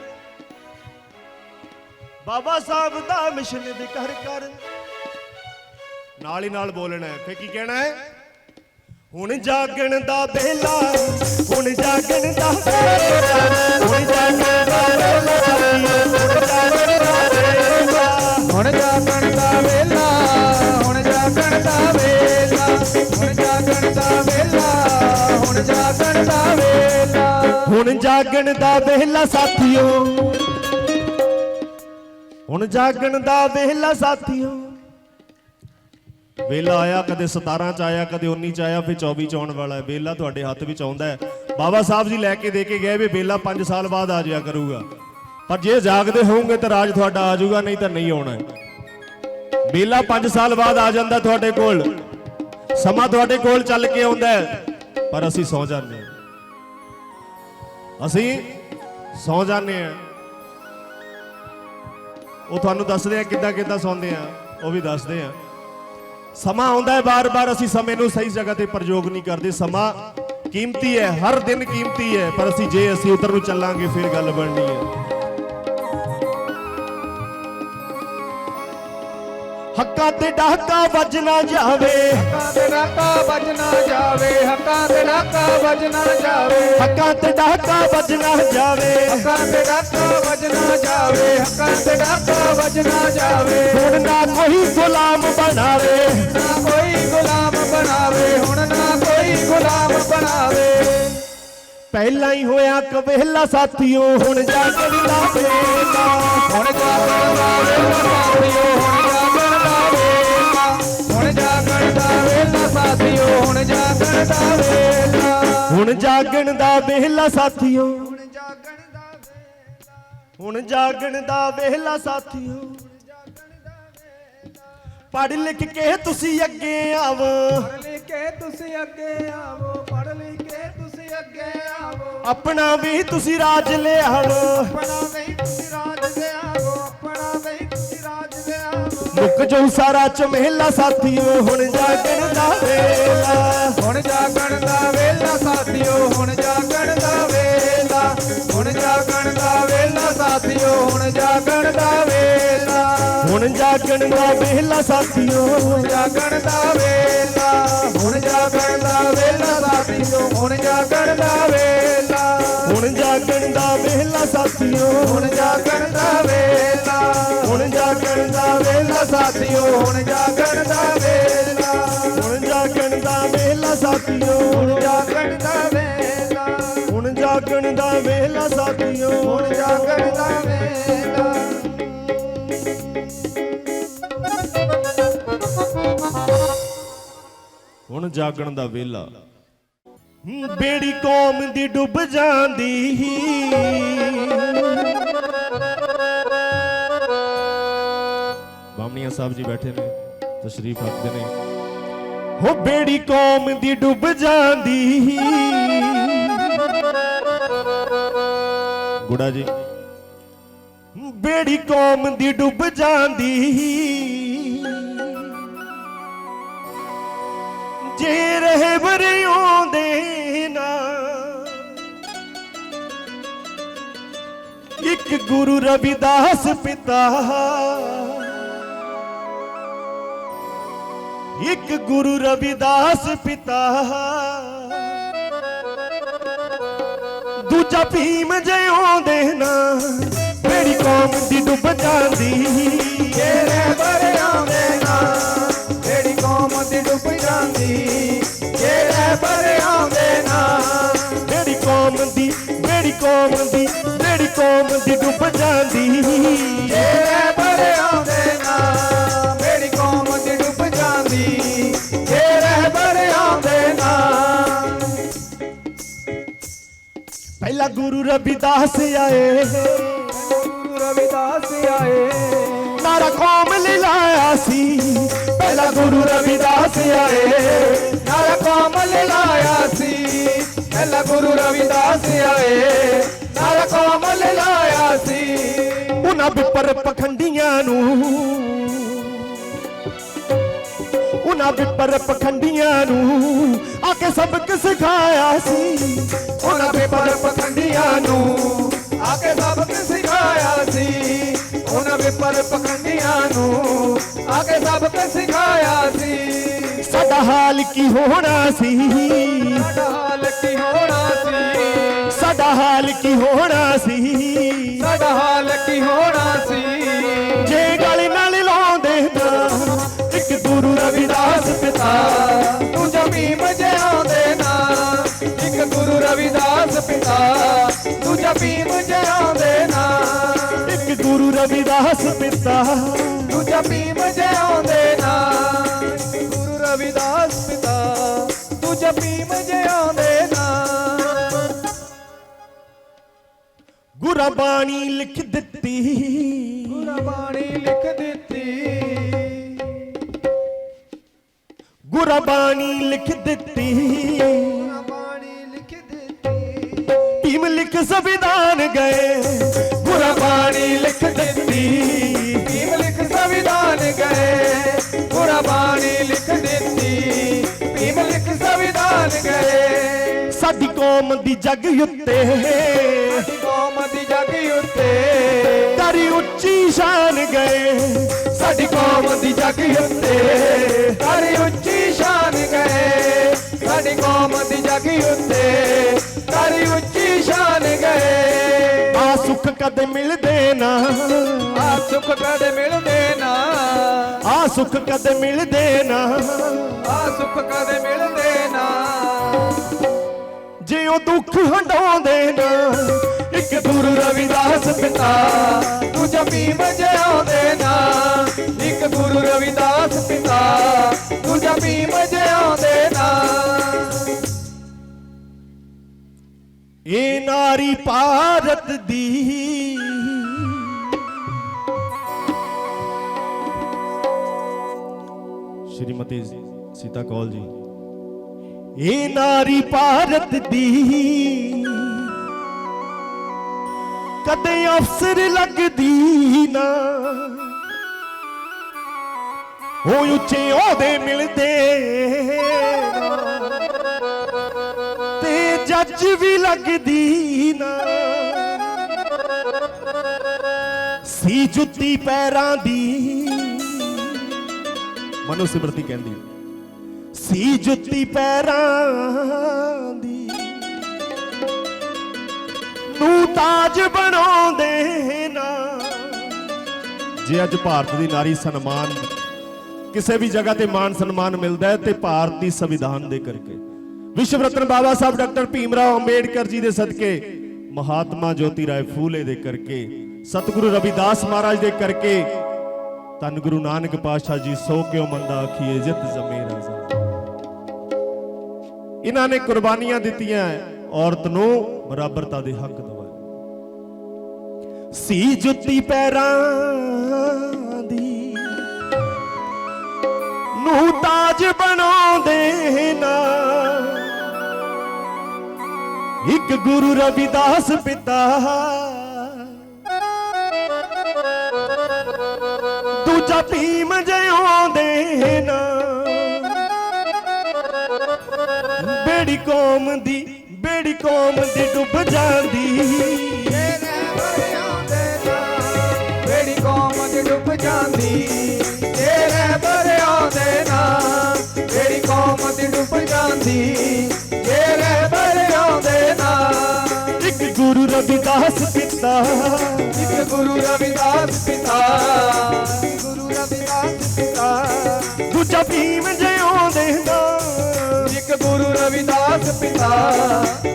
ਬਾਬਾ ਸਾਹਿਬ ਦਾ ਮਿਸ਼ਨ ਵੀ ਘਰ ਘਰ ਨਾਲ ਹੀ ਨਾਲ ਬੋਲਣਾ ਹੈ ਫੇ ਕੀ ਕਹਿਣਾ ਹੈ ਹੁਣ ਜਾਗਣ ਦਾ ਵੇਲਾ ਹੁਣ ਜਾਗਣ ਦਾ ਵੇਲਾ ਹੁਣ ਜਾਗਣ ਦਾ ਵੇਲਾ ਹੁਣ ਜਾਗਣ ਦਾ ਵੇਲਾ ਹੁਣ ਜਾਗਣ ਦਾ ਵੇਲਾ ਹੁਣ ਜਾਗਣ ਦਾ ਵੇਲਾ ਹੁਣ ਜਾਗਣ ਦਾ ਵੇਲਾ ਹੁਣ ਜਾਗਣ ਦਾ ਵੇਲਾ ਸਾਥੀਓ ਹੁਣ ਜਾਗਣ ਦਾ ਵੇਲਾ ਸਾਥੀਓ ਵੇਲਾ ਆਇਆ ਕਦੇ 17 ਚ ਆਇਆ ਕਦੇ 19 ਚ ਆਇਆ ਫਿਰ 24 ਚ ਆਉਣ ਵਾਲਾ ਹੈ ਵੇਲਾ ਤੁਹਾਡੇ ਹੱਥ ਵਿੱਚ ਆਉਂਦਾ ਹੈ ਬਾਬਾ ਸਾਹਿਬ ਜੀ ਲੈ ਕੇ ਦੇ ਕੇ ਗਏ ਵੀ ਵੇਲਾ 5 ਸਾਲ ਬਾਅਦ ਆ ਜਾਇਆ ਕਰੂਗਾ ਪਰ ਜੇ ਜਾਗਦੇ ਹੋਵੋਗੇ ਤਾਂ ਰਾਜ ਤੁਹਾਡਾ ਆ ਜਾਊਗਾ ਨਹੀਂ ਤਾਂ ਨਹੀਂ ਆਉਣਾ ਵੇਲਾ 5 ਸਾਲ ਬਾਅਦ ਆ ਜਾਂਦਾ ਤੁਹਾਡੇ ਕੋਲ ਸਮਾਂ ਤੁਹਾਡੇ ਕੋਲ ਚੱਲ ਕੇ ਆਉਂਦਾ ਹੈ ਪਰ ਅਸੀਂ ਸੌ ਜਾਂਦੇ ਹਾਂ ਅਸੀਂ ਸੌ ਜਾਂਦੇ ਹਾਂ ਉਹ ਤੁਹਾਨੂੰ ਦੱਸਦੇ ਆ ਕਿੱਦਾਂ ਕਿੱਦਾਂ ਸੌਂਦੇ ਆ ਉਹ ਵੀ ਦੱਸਦੇ ਆ ਸਮਾਂ ਆਉਂਦਾ ਹੈ ਬਾਰ-ਬਾਰ ਅਸੀਂ ਸਮੇਂ ਨੂੰ ਸਹੀ ਜਗ੍ਹਾ ਤੇ ਪ੍ਰਯੋਗ ਨਹੀਂ ਕਰਦੇ ਸਮਾਂ ਕੀਮਤੀ ਹੈ ਹਰ ਦਿਨ ਕੀਮਤੀ ਹੈ ਪਰ ਜੇ ਅਸੀਂ ਉਧਰ ਨੂੰ ਚੱਲਾਂਗੇ ਫਿਰ ਗੱਲ ਬਣਨੀ ਹੈ ਹੱਕਾਂ ਤੇ ਡਾਕਾ ਵੱਜ ਨਾ ਜਾਵੇ ਹੱਕਾਂ ਤੇ ਡਾਕਾ ਵੱਜ ਨਾ ਜਾਵੇ ਹੱਕਾਂ ਤੇ ਡਾਕਾ ਵੱਜ ਨਾ ਜਾਵੇ ਹੱਕਾਂ ਤੇ ਡਾਕਾ ਵੱਜ ਨਾ ਜਾਵੇ ਹੱਕਾਂ ਤੇ ਡਾਕਾ ਵੱਜ ਨਾ ਜਾਵੇ ਹੱਕਾਂ ਤੇ ਡਾਕਾ ਵੱਜ ਨਾ ਜਾਵੇ ਹੁਣ ਨਾ ਕੋਈ ਗੁਲਾਮ ਬਣਾਵੇ ਨਾ ਕੋਈ ਗੁਲਾਮ ਬਣਾਵੇ ਹੁਣ ਨਾ ਕੋਈ ਗੁਲਾਮ ਬਣਾਵੇ ਪਹਿਲਾਂ ਹੀ ਹੋਇਆ ਕਵੇਲਾ ਸਾਥੀਓ ਹੁਣ ਜਾਗਣ ਦਾ ਵੇਲਾ ਹੁਣ ਜਾਗਣ ਦਾ ਵੇਲਾ ਸਾਥੀਓ ਹੁਣ ਜਾਗਣ ਦਾ ਵੇਲਾ ਹੁਣ ਜਾਗਣ ਦਾ ਵੇਲਾ ਸਾਥੀਓ ਹੁਣ ਜਾਗਣ ਦਾ ਵੇਲਾ ਹੁਣ ਜਾਗਣ ਦਾ ਵੇਲਾ ਸਾਥੀਓ ਹੁਣ ਜਾਗਣ ਦਾ ਵੇਲਾ ਹੁਣ ਜਾਗਣ ਦਾ ਵੇਲਾ ਸਾਥੀਓ ਪੜ੍ਹ ਲਿਖ ਕੇ ਤੁਸੀਂ ਅੱਗੇ ਆਵੋ ਪੜ੍ਹ ਲਿਖ ਕੇ ਤੁਸੀਂ ਅੱਗੇ ਆਵੋ ਪੜ੍ਹ ਲਿਖ ਕੇ ਤੁਸੀਂ ਅੱਗੇ ਆਵੋ ਆਪਣਾ ਵੀ ਤੁਸੀਂ ਰਾਜ ਲਿਆਵੋ ਆਪਣਾ ਵੀ ਤੁਸੀਂ ਰਾਜ ਲਿਆਵੋ ਆਪਣਾ ਵੀ ਤੁਸੀਂ ਰਾਜ ਲਿਆਵੋ ਮੁੱਕ ਜੋ ਸਾਰਾ ਝਮੇਲਾ ਸਾਥੀਓ ਹੁਣ ਜਾਗਣ ਦਾ ਵੇਲਾ ਹੁਣ ਜਾਗਣ ਦਾ ਵੇਲਾ ਸਾਥੀਓ ਹੁਣ ਜਾਗਣ ਦਾ ਵੇਲਾ ਹੁਣ ਜਾਗਣ ਦਾ ਵੇਲਾ ਸਾਥੀਓ ਹੁਣ ਜਾਗਣ ਦਾ ਵੇਲਾ ਹੁਣ ਜਾਗਣ ਦਾ ਵੇਲਾ ਸਾਥੀਓ ਜਾਗਣ ਦਾ ਵੇਲਾ ਹੁਣ ਜਾਗਣ ਦਾ ਵੇਲਾ ਸਾਥੀਓ ਹੁਣ ਜਾਗਣ ਦਾ ਵੇਲਾ ਹੁਣ ਜਾਗਣ ਦਾ ਵੇਲਾ ਸਾਥੀਓ ਹੁਣ ਜਾਗਣ ਦਾ ਵੇਲਾ ਹੁਣ ਜਾਗਣ ਦਾ ਵੇਲਾ ਸਾਥੀਓ ਹੁਣ ਜਾਗਣ ਦਾ ਵੇਲਾ ਹੁਣ ਜਾਗਣ ਦਾ ਵੇਲਾ ਸਾਥੀਓ ਹੁਣ ਜਾਗਣ ਦਾ ਵੇਲਾ ਹੁਣ ਜਾਗਣ ਦਾ ਵੇਲਾ ਸਾਥੀਓ ਹੁਣ ਜਾਗਣ ਦਾ ਵੇਲਾ ਹੁਣ ਜਾਗਣ ਦਾ ਵੇਲਾ ਬੇੜੀ ਕੌਮ ਦੀ ਡੁੱਬ ਜਾਂਦੀ ਬਾਮਣੀਆਂ ਸਾਹਿਬ ਜੀ ਬੈਠੇ ਨੇ ਤਸ਼ਰੀਫ ਰੱਖਦੇ ਨੇ ਹੋ ਬੇੜੀ ਕੌਮ ਦੀ ਡੁੱਬ ਜਾਂਦੀ ਗੁੜਾ ਜੀ ਬੇੜੀ ਕੌਮ ਦੀ ਡੁੱਬ ਜਾਂਦੀ ਜੇ ਰਹਿਬਰ ਆਉਂਦੇ ਨਾ ਇੱਕ ਗੁਰੂ ਰਵਿਦਾਸ ਪਿਤਾ ਇੱਕ ਗੁਰੂ ਰਵਿਦਾਸ ਪਿਤਾ ਦੂਜਾ ਭੀਮ ਜੇ ਆਉਂਦੇ ਨਾ ਮੇਰੀ ਕੌਮ ਦੀ ਡੁੱਬ ਜਾਂਦੀ ਜੇ ਰਹਿਬਰ ਆਉਂਦੇ ਨਾ ਮੇਰੀ ਕੌਮ ਦੀ ਡੁੱਬ ਜਾਂਦੀ ਜੇ ਰਹਿਬਰ ਆਉਂਦੇ ਨਾ ਮੇਰੀ ਕੌਮ ਦੀ ਮੇਰੀ ਕੌਮ ਦੀ ਮੇਰੀ ਕੌਮ ਦੀ ਡੁੱਬ ਜਾਂਦੀ ਜੇ ਰਹਿਬਰ ਆਉਂਦੇ ਨਾ ਮੇਰੀ ਕੌਮ ਦੀ ਡੁੱਬ ਜਾਂਦੀ ਜੇ ਰਹਿਬਰ ਆਉਂਦੇ ਨਾ ਪਹਿਲਾ ਗੁਰੂ ਰਵਿਦਾਸ ਆਏ ਗੁਰੂ ਰਵਿਦਾਸ ਆਏ ਨਾਰਾ ਕੌਮ ਲਈ ਲਾਇਆ ਸੀ ਪਹਿਲਾ ਗੁਰੂ ਰਵਿਦਾਸ ਆਏ ਨਾਰਾ ਕੌਮ ਲਈ ਲਾਇਆ ਸੀ ਪਹਿਲਾ ਗੁਰੂ ਰਵਿਦਾਸ ਆਏ ਨਾਰਾ ਕੌਮ ਲਈ ਲਾਇਆ ਸੀ ਉਹਨਾਂ ਵਿਪਰ ਪਖੰਡੀਆਂ ਨੂੰ ਉਹਨਾਂ ਵਿਪਰ ਪਖੰਡੀਆਂ ਨੂੰ ਆ ਕੇ ਸਬਕ ਸਿਖਾਇਆ ਸੀ ਉਹਨਾਂ ਵਿਪਰ ਪਖੰਡੀਆਂ ਨੂੰ ਆ ਕੇ ਸਬਕ ਸਿਖਾਇਆ ਸੀ ਉਹਨਾਂ ਵਿਪਰ ਪਖੰਡੀਆਂ ਨੂੰ ਆ ਕੇ ਸਬਕ ਸਿਖਾਇਆ ਸੀ ਸਾਡਾ ਹਾਲ ਕੀ ਹੋਣਾ ਸੀ ਸਾਡਾ ਹਾਲ ਕੀ ਹੋਣਾ ਸੀ ਸਾਡਾ ਹਾਲ ਕੀ ਹੋਣਾ ਸੀ ਸਾਡਾ ਹਾਲ ਕੀ ਹੋਣਾ ਸੀ ਜੇ ਗਲ ਨਾਲ ਲਾਉਂਦੇ ਨਾ ਇੱਕ ਗੁਰੂ ਰਵਿਦਾਸ ਪਿਤਾ ਦੂਜਾ ਭੀਮ ਜਿਉਂਦੇ ਨਾ ਇੱਕ ਗੁਰੂ ਰਵਿਦਾਸ ਪਿਤਾ ਦੂਜਾ ਭੀਮ ਜਿਉਂਦੇ ਨਾ ਇੱਕ ਗੁਰੂ ਰਵਿਦਾਸ ਪਿਤਾ ਦੂਜਾ ਭੀਮ ਜਿਉਂਦੇ ਨਾ ਗੁਰੂ ਰਵਿਦਾਸ ਪਿਤਾ ਦੂਜਾ ਭੀਮ ਜਿਉਂਦੇ ਨਾ ਗੁਰਬਾਣੀ ਲਿਖ ਦਿੱਤੀ ਗੁਰਬਾਣੀ ਲਿਖ ਦਿੱਤੀ ਗੁਰਬਾਣੀ ਲਿਖ ਦਿੱਤੀ ਗੁਰਬਾਣੀ ਲਿਖ ਦਿੱਤੀ ਭੀਮ ਲਿਖ ਸੰਵਿਧਾਨ ਗਏ ਗੁਰਬਾਣੀ ਲਿਖ ਦਿੱਤੀ ਭੀਮ ਲਿਖ ਸੰਵਿਧਾਨ ਗਏ ਗੁਰਬਾਣੀ ਲਿਖ ਦਿੱਤੀ ਭੀਮ ਲਿਖ ਸੰਵਿਧਾਨ ਗਏ ਸਾਡੀ ਕੌਮ ਦੀ ਜੱਗ ਉੱਤੇ ਸਾਡੀ ਕੌਮ ਦੀ ਜੱਗ ਉੱਤੇ ਕਰੀ ਉੱਚੀ ਸ਼ਾਨ ਗਏ ਸਾਡੀ ਕੌਮ ਦੀ ਜੱਗ ਉੱਤੇ ਕਰੀ ਉੱਚੀ ਸ਼ਾਨ ਗਏ ਸਾਡੀ ਕੌਮ ਦੀ ਜੱਗ ਉੱਤੇ ਕਰੀ ਉੱਚੀ ਸ਼ਾਨ ਗਏ ਆ ਸੁੱਖ ਕਦੇ ਮਿਲਦੇ ਨਾ ਆ ਸੁੱਖ ਕਦੇ ਮਿਲਦੇ ਨਾ ਆ ਸੁੱਖ ਕਦੇ ਮਿਲਦੇ ਨਾ ਆ ਸੁੱਖ ਕਦੇ ਮਿਲਦੇ ਨਾ ਜੇ ਉਹ ਦੁੱਖ ਹੰਡਾਉਂਦੇ ਨਾ ਇੱਕ ਗੁਰੂ ਰਵਿਦਾਸ ਪਿਤਾ ਦੂਜਾ ਭੀਮ ਜਿਉਂਦੇ ਨਾ ਇੱਕ ਗੁਰੂ ਰਵਿਦਾਸ ਪਿਤਾ ਦੂਜਾ ਭੀਮ ਜਿਉਂਦੇ ਨਾ ਇਹ ਨਾਰੀ ਭਾਰਤ ਦੀ ਸ਼੍ਰੀਮਤੀ ਸੀਤਾ ਕੌਲ ਜੀ ਇਹ ਨਾਰੀ ਭਾਰਤ ਦੀ ਕਦੇ ਅਫਸਰ ਲੱਗਦੀ ਨਾ ਉਹ ਉੱਚੇ ਉਹਦੇ ਮਿਲਦੇ ਤੇ ਜੱਜ ਵੀ ਲੱਗਦੀ ਨਾ ਸੀ ਜੁੱਤੀ ਪੈਰਾਂ ਦੀ ਮਨੋ ਸਿਮਰਤੀ ਕਹਿੰਦੀ ਸੀ ਜੁੱਤੀ ਪੈਰਾਂ ਦੀ ਨੂੰ ਤਾਜ ਬਣਾਉਂਦੇ ਨਾ। ਜੇ ਅੱਜ ਭਾਰਤ ਦੀ ਨਾਰੀ ਸਨਮਾਨ ਕਿਸੇ ਵੀ ਜਗ੍ਹਾ ਤੇ ਮਾਨ ਸਨਮਾਨ ਮਿਲਦਾ ਹੈ ਤੇ ਭਾਰਤ ਦੀ ਸੰਵਿਧਾਨ ਦੇ ਕਰਕੇ, ਵਿਸ਼ਵ ਰਤਨ ਬਾਬਾ ਸਾਹਿਬ ਡਾਕਟਰ ਭੀਮ ਰਾਓ ਅੰਬੇਡਕਰ ਜੀ ਦੇ ਸਦਕੇ, ਮਹਾਤਮਾ ਜੋਤੀ ਰਾਏ ਫੂਲੇ ਦੇ ਕਰਕੇ, ਸਤਿਗੁਰੂ ਰਵਿਦਾਸ ਮਹਾਰਾਜ ਦੇ ਕਰਕੇ, ਧੰਨ ਗੁਰੂ ਨਾਨਕ ਪਾਤਸ਼ਾਹ ਜੀ ਸੋ ਕਿਉ ਮੰਦਾ ਆਖੀਏ ਜਿਤ ਜਮੇ ਰਾਜ਼ਾ। ਇਹਨਾਂ ਨੇ ਕੁਰਬਾਨੀਆਂ ਦਿੱਤੀਆਂ, ਔਰਤ ਨੂੰ ਬਰਾਬਰਤਾ ਦੇ ਹੱਕ ਦਿਵਾਏ। ਸੀ ਜੁੱਤੀ ਪੈਰਾਂ ਦੀ ਨੂੰ ਤਾਜ ਬਣਾਉਂਦੇ ਨਾ। ਇੱਕ ਗੁਰੂ ਰਵਿਦਾਸ ਪਿਤਾ, ਦੂਜਾ ਭੀਮ ਜਿਉਂਦੇ ਨਾ। ਬੇੜੀ ਕੌਮ ਦੀ ਡੁੱਬ ਜਾਂਦੀ, ਬੇੜੀ ਕੌਮ ਦੀ ਡੁੱਬ ਜਾਂਦੀ, ਤੇਰੇ ਬਰਿਆਂ ਦੇ ਨਾਂ। ਬੇੜੀ ਕੌਮ ਦੀ ਡੁੱਬ ਜਾਂਦੀ, ਤੇਰੇ ਬਰਿਆਂ ਦੇ ਨਾਂ। ਇੱਕ ਗੁਰੂ ਰਵਿਦਾਸ ਪਿਤਾ, ਇੱਕ ਗੁਰੂ ਰਵਿਦਾਸ ਪਿਤਾ, ਗੁਰੂ ਰਵਿਦਾਸ ਪਿਤਾ। ਦੂਜਾ ਭੀਮ ਜਿਉਂਦੇ ਨਾ। ਇੱਕ ਗੁਰੂ ਰਵਿਦਾਸ ਪਿਤਾ,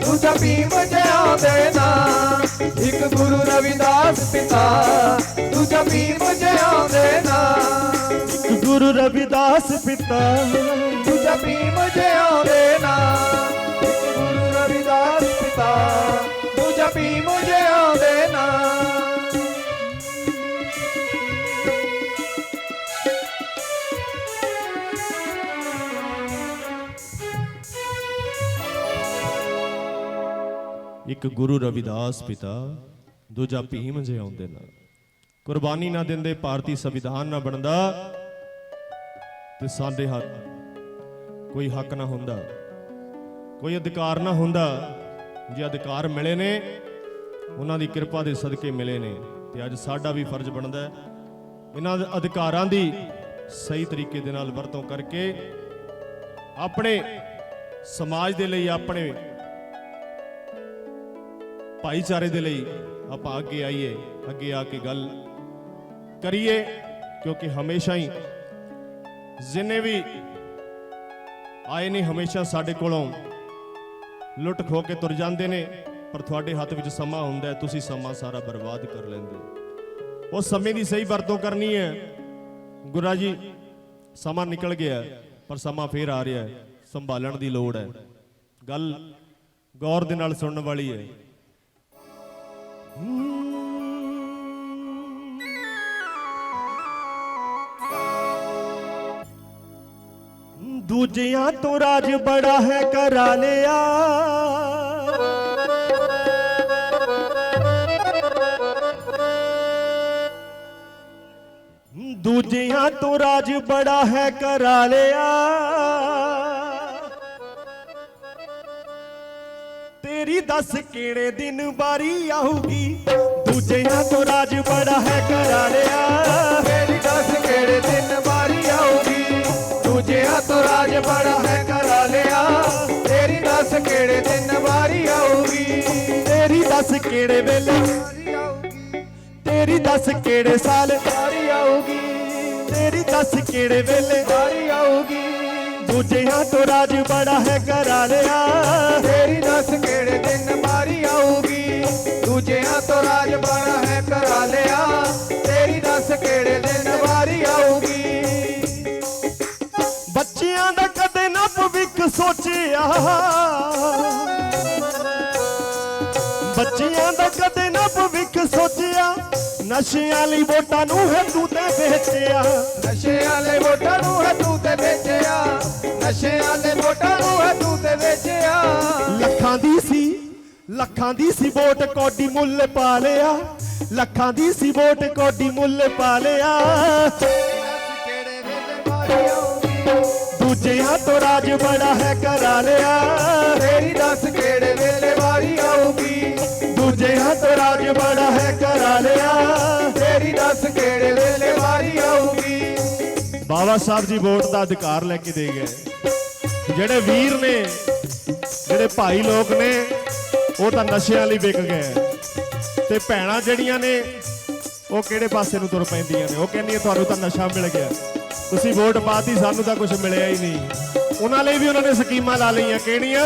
ਦੂਜਾ ਭੀਮ ਜਿਉਂਦੇ ਨਾਂ। ਇੱਕ ਗੁਰੂ ਰਵਿਦਾਸ ਪਿਤਾ, ਦੂਜਾ ਭੀਮ ਜਿਉਂਦੇ ਨਾਂ। ਇੱਕ ਗੁਰੂ ਰਵਿਦਾਸ ਪਿਤਾ, ਦੂਜਾ ਭੀਮ ਜਿਉਂਦੇ ਨਾਂ। ਇੱਕ ਗੁਰੂ ਰਵਿਦਾਸ ਪਿਤਾ, ਦੂਜਾ ਭੀਮ ਜਿਉਂਦੇ ਨਾਂ। ਇੱਕ ਗੁਰੂ ਰਵਿਦਾਸ ਪਿਤਾ, ਦੂਜਾ ਭੀਮ ਜਿਉਂਦੇ ਨਾ। ਕੁਰਬਾਨੀ ਨਾ ਦਿੰਦੇ, ਭਾਰਤੀ ਸੰਵਿਧਾਨ ਨਾ ਬਣਦਾ ਤੇ ਸਾਡੇ ਹੱਥ ਕੋਈ ਹੱਕ ਨਾ ਹੁੰਦਾ, ਕੋਈ ਅਧਿਕਾਰ ਨਾ ਹੁੰਦਾ। ਜੇ ਅਧਿਕਾਰ ਮਿਲੇ ਨੇ, ਉਹਨਾਂ ਦੀ ਕਿਰਪਾ ਦੇ ਸਦਕੇ ਮਿਲੇ ਨੇ, ਤੇ ਅੱਜ ਸਾਡਾ ਵੀ ਫਰਜ਼ ਬਣਦਾ ਹੈ ਇਹਨਾਂ ਦੇ ਅਧਿਕਾਰਾਂ ਦੀ ਸਹੀ ਤਰੀਕੇ ਦੇ ਨਾਲ ਵਰਤੋਂ ਕਰਕੇ ਆਪਣੇ ਸਮਾਜ ਦੇ ਲਈ, ਆਪਣੇ ਭਾਈਚਾਰੇ ਦੇ ਲਈ ਆਪਾਂ ਅੱਗੇ ਆਈਏ, ਅੱਗੇ ਆ ਕੇ ਗੱਲ ਕਰੀਏ। ਕਿਉਂਕਿ ਹਮੇਸ਼ਾ ਹੀ ਜਿੰਨੇ ਵੀ ਆਏ ਨੇ, ਹਮੇਸ਼ਾ ਸਾਡੇ ਕੋਲੋਂ ਲੁੱਟ ਖੋ ਕੇ ਤੁਰ ਜਾਂਦੇ ਨੇ, ਪਰ ਤੁਹਾਡੇ ਹੱਥ ਵਿੱਚ ਸਮਾਂ ਹੁੰਦਾ ਹੈ, ਤੁਸੀਂ ਸਮਾਂ ਸਾਰਾ ਬਰਬਾਦ ਕਰ ਲੈਂਦੇ। ਉਸ ਸਮੇਂ ਦੀ ਸਹੀ ਵਰਤੋਂ ਕਰਨੀ ਹੈ। ਗੁਰੂ ਜੀ, ਸਮਾਂ ਨਿਕਲ ਗਿਆ ਪਰ ਸਮਾਂ ਫੇਰ ਆ ਰਿਹਾ ਹੈ, ਸੰਭਾਲਣ ਦੀ ਲੋੜ ਹੈ। ਗੱਲ ਗੌਰ ਦੇ ਨਾਲ ਸੁਣਨ ਵਾਲੀ ਹੈ। ਦੂਜਿਆਂ ਤੋਂ ਰਾਜ ਬੜਾ ਹੈ ਕਰਾ ਲਿਆ, ਦੂਜਿਆਂ ਤੋਂ ਰਾਜ ਬੜਾ ਹੈ ਕਰਾ ਲਿਆ। ਤੇਰੀ ਦੱਸ ਕਿਹੜੇ ਦਿਨ ਵਾਰੀ ਆਊਗੀ, ਦੂਜਿਆਂ ਤੋਂ ਰਾਜ ਬੜਾ ਹੈ ਕਰਾ ਲਿਆ। ਤੇਰੀ ਦੱਸ ਕਿਹੜੇ ਦਿਨ ਵਾਰੀ ਆਊਗੀ, ਦੂਜਿਆਂ ਤੋਂ ਰਾਜ ਬੜਾ ਹੈ ਕਰਾ ਲਿਆ। ਤੇਰੀ ਦੱਸ ਕਿਹੜੇ ਦਿਨ ਵਾਰੀ ਆਊਗੀ, ਤੇਰੀ ਦੱਸ ਕਿਹੜੇ ਵੇਲੇ ਵਾਰੀ ਆਊਗੀ। ਤੇਰੀ ਦੱਸ ਕਿਹੜੇ ਸਾਲ ਵਾਰੀ ਆਊਗੀ, ਤੇਰੀ ਦੱਸ ਕਿਹੜੇ ਵੇਲੇ ਵਾਰੀ ਆਊਗੀ। ਦੂਜਿਆਂ ਤੋਂ ਰਾਜ ਬੜਾ ਹੈ ਕਰਾ ਲਿਆ। ਤੇਰੀ ਦੱਸ ਕਿਹੜੇ ਦਿਨ ਵਾਰੀ ਆਊਗੀ, ਦੂਜਿਆਂ ਤੋਂ ਰਾਜ ਬੜਾ ਹੈ ਕਰਾ ਲਿਆ। ਤੇਰੀ ਦੱਸ ਕਿਹੜੇ ਦਿਨ ਵਾਰੀ ਆਊਗੀ। ਬੱਚਿਆਂ ਦਾ ਕਦੇ ਨਾ ਭਵਿੱਖ ਸੋਚਿਆ, ਬੱਚਿਆਂ ਦਾ ਕਦੇ ਨਾ ਭਵਿੱਖ ਸੋਚਿਆ। ਨਸ਼ਿਆਂ ਲਈ ਵੋਟਾਂ ਨੂੰ ਹੈ ਤੂੰ ਤੇ ਵੇਚਿਆ, ਨਸ਼ਿਆਂ ਲਈ ਵੋਟਾਂ ਨੂੰ ਹੈ ਤੂੰ ਤੇ ਵੇਚਿਆ। ਨਸ਼ਿਆਂ ਲਈ ਵੋਟਾਂ ਨੂੰ ਹੈ ਤੂੰ ਤੇ ਵੇਚਿਆ। ਲੱਖਾਂ ਦੀ ਸੀ ਵੋਟ ਕੋਡੀ ਮੁੱਲ ਪਾ ਲਿਆ, ਲੱਖਾਂ ਦੀ ਸੀ ਵੋਟ ਕੋਡੀ ਮੁੱਲ ਪਾ ਲਿਆ। ਕਿਹੜੇ ਵੇਲੇ ਵਾਰੀ ਆਊਗੀ। ਦੂਜਿਆਂ ਤੋਂ ਰਾਜ ਬੜਾ ਹੈ ਕਰਾ ਲਿਆ, ਤੇਰੀ ਦੱਸ ਕਿਹੜੇ ਵੇਲੇ ਵਾਰੀ ਆਊਗੀ। ਦੂਜਿਆਂ ਤੋਂ ਰਾਜ ਬੜਾ ਹੈ ਕਰਾ ਲਿਆ। ਤੇਰੀ ਦੱਸ ਕਿਹੜੇ ਵੇਲੇ ਵਾਰੀ ਆਊਗੀ। ਬਾਬਾ ਸਾਹਿਬ ਜੀ ਵੋਟ ਦਾ ਅਧਿਕਾਰ ਲੈ ਕੇ ਦੇ ਗਏ। ਜਿਹੜੇ ਵੀਰ ਨੇ, ਜਿਹੜੇ ਭਾਈ ਲੋਕ ਨੇ, ਉਹ ਤਾਂ ਨਸ਼ਿਆਂ ਲਈ ਵਿਕ ਗਏ, ਤੇ ਭੈਣਾਂ ਜਿਹੜੀਆਂ ਨੇ ਉਹ ਕਿਹੜੇ ਪਾਸੇ ਨੂੰ ਤੁਰ ਪੈਂਦੀਆਂ ਨੇ। ਉਹ ਕਹਿੰਦੀਆਂ ਤੁਹਾਨੂੰ ਤਾਂ ਨਸ਼ਾ ਮਿਲ ਗਿਆ, ਤੁਸੀਂ ਵੋਟ ਪਾਤੀ, ਸਾਨੂੰ ਤਾਂ ਕੁਝ ਮਿਲਿਆ ਹੀ ਨਹੀਂ। ਉਹਨਾਂ ਲਈ ਵੀ ਉਹਨਾਂ ਨੇ ਸਕੀਮਾਂ ਲਾ ਲਈਆਂ। ਕਿਹੜੀਆਂ?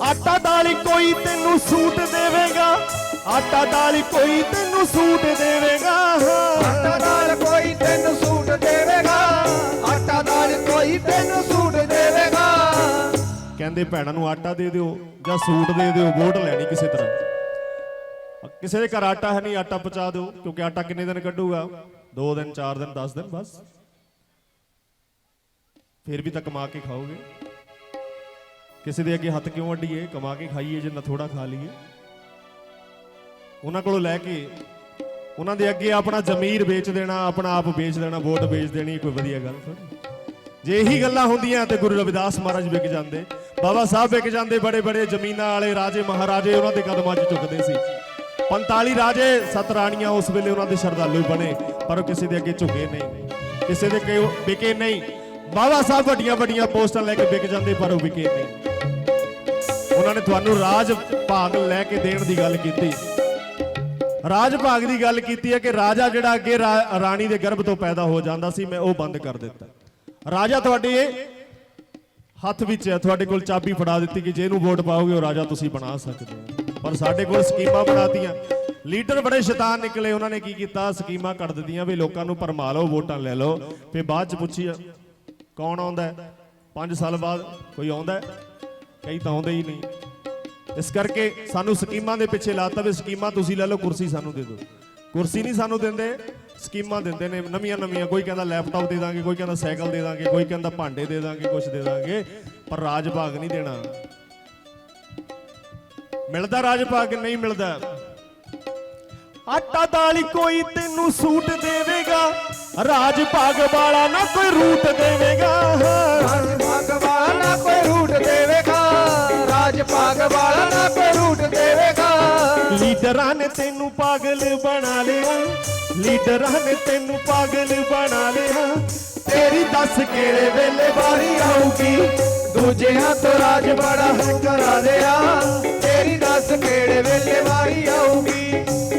ਆਟਾ ਦਾਲ ਕੋਈ ਤੈਨੂੰ ਸੂਟ ਦੇਵੇਗਾ, ਆਟਾ ਦਾਲ ਕੋਈ ਤੈਨੂੰ ਸੂਟ ਦੇਵੇਗਾ। ਆਟਾ ਦਾਲ ਕੋਈ ਤੈਨੂੰ ਸੂਟ ਦੇਵੇਗਾ, ਆਟਾ ਦਾਲ ਕੋਈ ਤੈਨੂੰ ਸੂਟ ਦੇਵੇਗਾ। ਕਹਿੰਦੇ ਭੈਣਾਂ ਨੂੰ ਆਟਾ ਦੇ ਦਿਓ ਜਾਂ ਸੂਟ ਦੇ ਦਿਓ, ਵੋਟ ਲੈਣੀ ਕਿਸੇ ਤਰ੍ਹਾਂ। ਕਿਸੇ ਦੇ ਘਰ ਆਟਾ ਹੈ ਨਹੀਂ, ਆਟਾ ਪਹੁੰਚਾ ਦਿਓ, ਕਿਉਂਕਿ ਆਟਾ ਕਿੰਨੇ ਦਿਨ ਕੱਢੂਗਾ? 2 ਦਿਨ, 4 ਦਿਨ, 10 ਦਿਨ ਬਸ। ਫਿਰ ਵੀ ਤਾਂ ਕਮਾ ਕੇ ਖਾਓਗੇ। ਕਿਸੇ ਦੇ ਅੱਗੇ ਹੱਥ ਕਿਉਂ ਅੱਡੀਏ? ਕਮਾ ਕੇ ਖਾਈਏ, ਜਿੰਨਾ ਥੋੜਾ ਖਾ ਲਈਏ। ਉਹਨਾਂ ਕੋਲੋਂ ਲੈ ਕੇ ਉਹਨਾਂ ਦੇ ਅੱਗੇ ਆਪਣਾ ਜ਼ਮੀਰ ਵੇਚ ਦੇਣਾ, ਆਪਣਾ ਆਪ ਵੇਚ ਦੇਣਾ, ਵੋਟ ਵੇਚ ਦੇਣੀ, ਕੋਈ ਵਧੀਆ ਗੱਲ ਥੋੜੀ। ਜੇ ਇਹੀ ਗੱਲਾਂ ਹੁੰਦੀਆਂ ਤੇ ਗੁਰੂ ਰਵਿਦਾਸ ਮਹਾਰਾਜ ਵਿਕ ਜਾਂਦੇ, ਬਾਬਾ ਸਾਹਿਬ ਵਿਕ ਜਾਂਦੇ, ਬੜੇ ਬੜੇ ਜ਼ਮੀਨਾਂ ਵਾਲੇ ਰਾਜੇ ਮਹਾਰਾਜੇ ਉਹਨਾਂ ਦੇ ਕਦਮਾਂ 'ਚ ਝੁਕਦੇ ਸੀ। 45 ਰਾਜੇ 7 ਰਾਣੀਆਂ ਉਸ ਵੇਲੇ ਉਹਨਾਂ ਦੇ ਸ਼ਰਧਾਲੂ ਬਣੇ, ਪਰ ਉਹ ਕਿਸੇ ਦੇ ਅੱਗੇ ਝੁਕੇ ਨਹੀਂ, ਕਿਸੇ ਦੇ ਕੋਈ ਵਿਕੇ ਨਹੀਂ। ਬਾਬਾ ਸਾਹਿਬ ਵੱਡੀਆਂ ਵੱਡੀਆਂ ਪੋਸਟਾਂ ਲੈ ਕੇ ਵਿਕ ਜਾਂਦੇ, ਪਰ ਉਹ ਵਿਕੇ ਨਹੀਂ। ਉਹਨਾਂ ਨੇ ਤੁਹਾਨੂੰ ਰਾਜ ਭਾਗ ਲੈ ਕੇ ਦੇਣ ਦੀ ਗੱਲ ਕੀਤੀ। ਰਾਜ ਭਾਗ ਦੀ ਗੱਲ ਕੀਤੀ ਹੈ ਕਿ ਰਾਜਾ ਜਿਹੜਾ ਅੱਗੇ ਰਾਣੀ ਦੇ ਗਰਭ ਤੋਂ ਪੈਦਾ ਹੋ ਜਾਂਦਾ ਸੀ, ਮੈਂ ਉਹ ਬੰਦ ਕਰ ਦਿੱਤਾ। ਰਾਜਾ ਤੁਹਾਡੇ ਹੱਥ ਵਿੱਚ ਹੈ, ਤੁਹਾਡੇ ਕੋਲ ਚਾਬੀ ਫੜਾ ਦਿੱਤੀ ਕਿ ਜੇ ਇਹਨੂੰ ਵੋਟ ਪਾਓਗੇ ਉਹ ਰਾਜਾ ਤੁਸੀਂ ਬਣਾ ਸਕਦੇ ਹੋ। ਪਰ ਸਾਡੇ ਕੋਲ ਸਕੀਮਾਂ ਬਣਾਤੀਆਂ। ਲੀਡਰ ਬੜੇ ਸ਼ੈਤਾਨ ਨਿਕਲੇ। ਉਹਨਾਂ ਨੇ ਕੀ ਕੀਤਾ? ਸਕੀਮਾਂ ਕੱਢ ਦਿੱਤੀਆਂ ਵੀ ਲੋਕਾਂ ਨੂੰ ਭਰਮਾ ਲਓ, ਵੋਟਾਂ ਲੈ ਲਓ, ਫਿਰ ਬਾਅਦ ਚ ਪੁੱਛੀ ਕੌਣ ਆਉਂਦਾ? 5 ਸਾਲ ਬਾਅਦ ਕੋਈ ਆਉਂਦਾ? ਕਈ ਤਾਂ ਆਉਂਦੇ ਹੀ ਨਹੀਂ। ਇਸ ਕਰਕੇ ਸਾਨੂੰ ਸਕੀਮਾਂ ਦੇ ਪਿੱਛੇ ਲਾਤਾ ਵੀ ਸਕੀਮਾਂ ਤੁਸੀਂ ਲੈ ਲਓ, ਕੁਰਸੀ ਸਾਨੂੰ ਦੇ ਦਿਓ। ਕੁਰਸੀ ਨਹੀਂ ਸਾਨੂੰ ਦਿੰਦੇ, ਸਕੀਮਾਂ ਦਿੰਦੇ ਨੇ ਨਵੀਆਂ ਨਵੀਆਂ। ਕੋਈ ਕਹਿੰਦਾ ਲੈਪਟਾਪ ਦੇ ਦਾਂਗੇ, ਕੋਈ ਕਹਿੰਦਾ ਸਾਈਕਲ ਦੇ ਦਾਂਗੇ, ਕੋਈ ਕਹਿੰਦਾ ਭਾਂਡੇ ਦੇ ਦਾਂਗੇ, ਕੁਛ ਦੇ ਦਾਂਗੇ, ਪਰ ਰਾਜ ਭਾਗ ਨਹੀਂ ਦੇਣਾ। ਮਿਲਦਾ ਰਾਜ ਭਾਗ? ਨਹੀਂ ਮਿਲਦਾ। ਆਟਾ ਦਾਲ ਕੋਈ ਤੈਨੂੰ ਸੂਟ ਦੇਵੇਗਾ, ਰਾਜ ਭਾਗ ਵਾਲਾ ਨਾ ਕੋਈ ਰੂਟ ਦੇਵੇਗਾ। ਰਾਜ ਭਾਗ ਵਾਲਾ ਨਾ ਕੋਈ ਰੂਟ ਦੇਵੇਗਾ, ਰਾਜ ਭਾਗ ਵਾਲਾ ਨਾ ਕੋਈ ਰੂਟ ਦੇਵੇਗਾ। ਲੀਡਰਾਂ ਨੇ ਤੈਨੂੰ ਪਾਗਲ ਬਣਾ ਲਿਆ, ਲੀਡਰਾਂ ਨੇ ਤੈਨੂੰ ਪਾਗਲ ਬਣਾ ਲਿਆ। ਤੇਰੀ ਦੱਸ ਕਿਹੜੇ ਵੇਲੇ ਵਾਰੀ ਆਊਗੀ। ਦੂਜਿਆਂ ਤੋਂ ਰਾਜ ਬੜਾ ਹੈ ਕਰਾ ਲਿਆ, ਤੇਰੀ ਦੱਸ ਕਿਹੜੇ ਵੇਲੇ ਵਾਰੀ ਆਊਗੀ।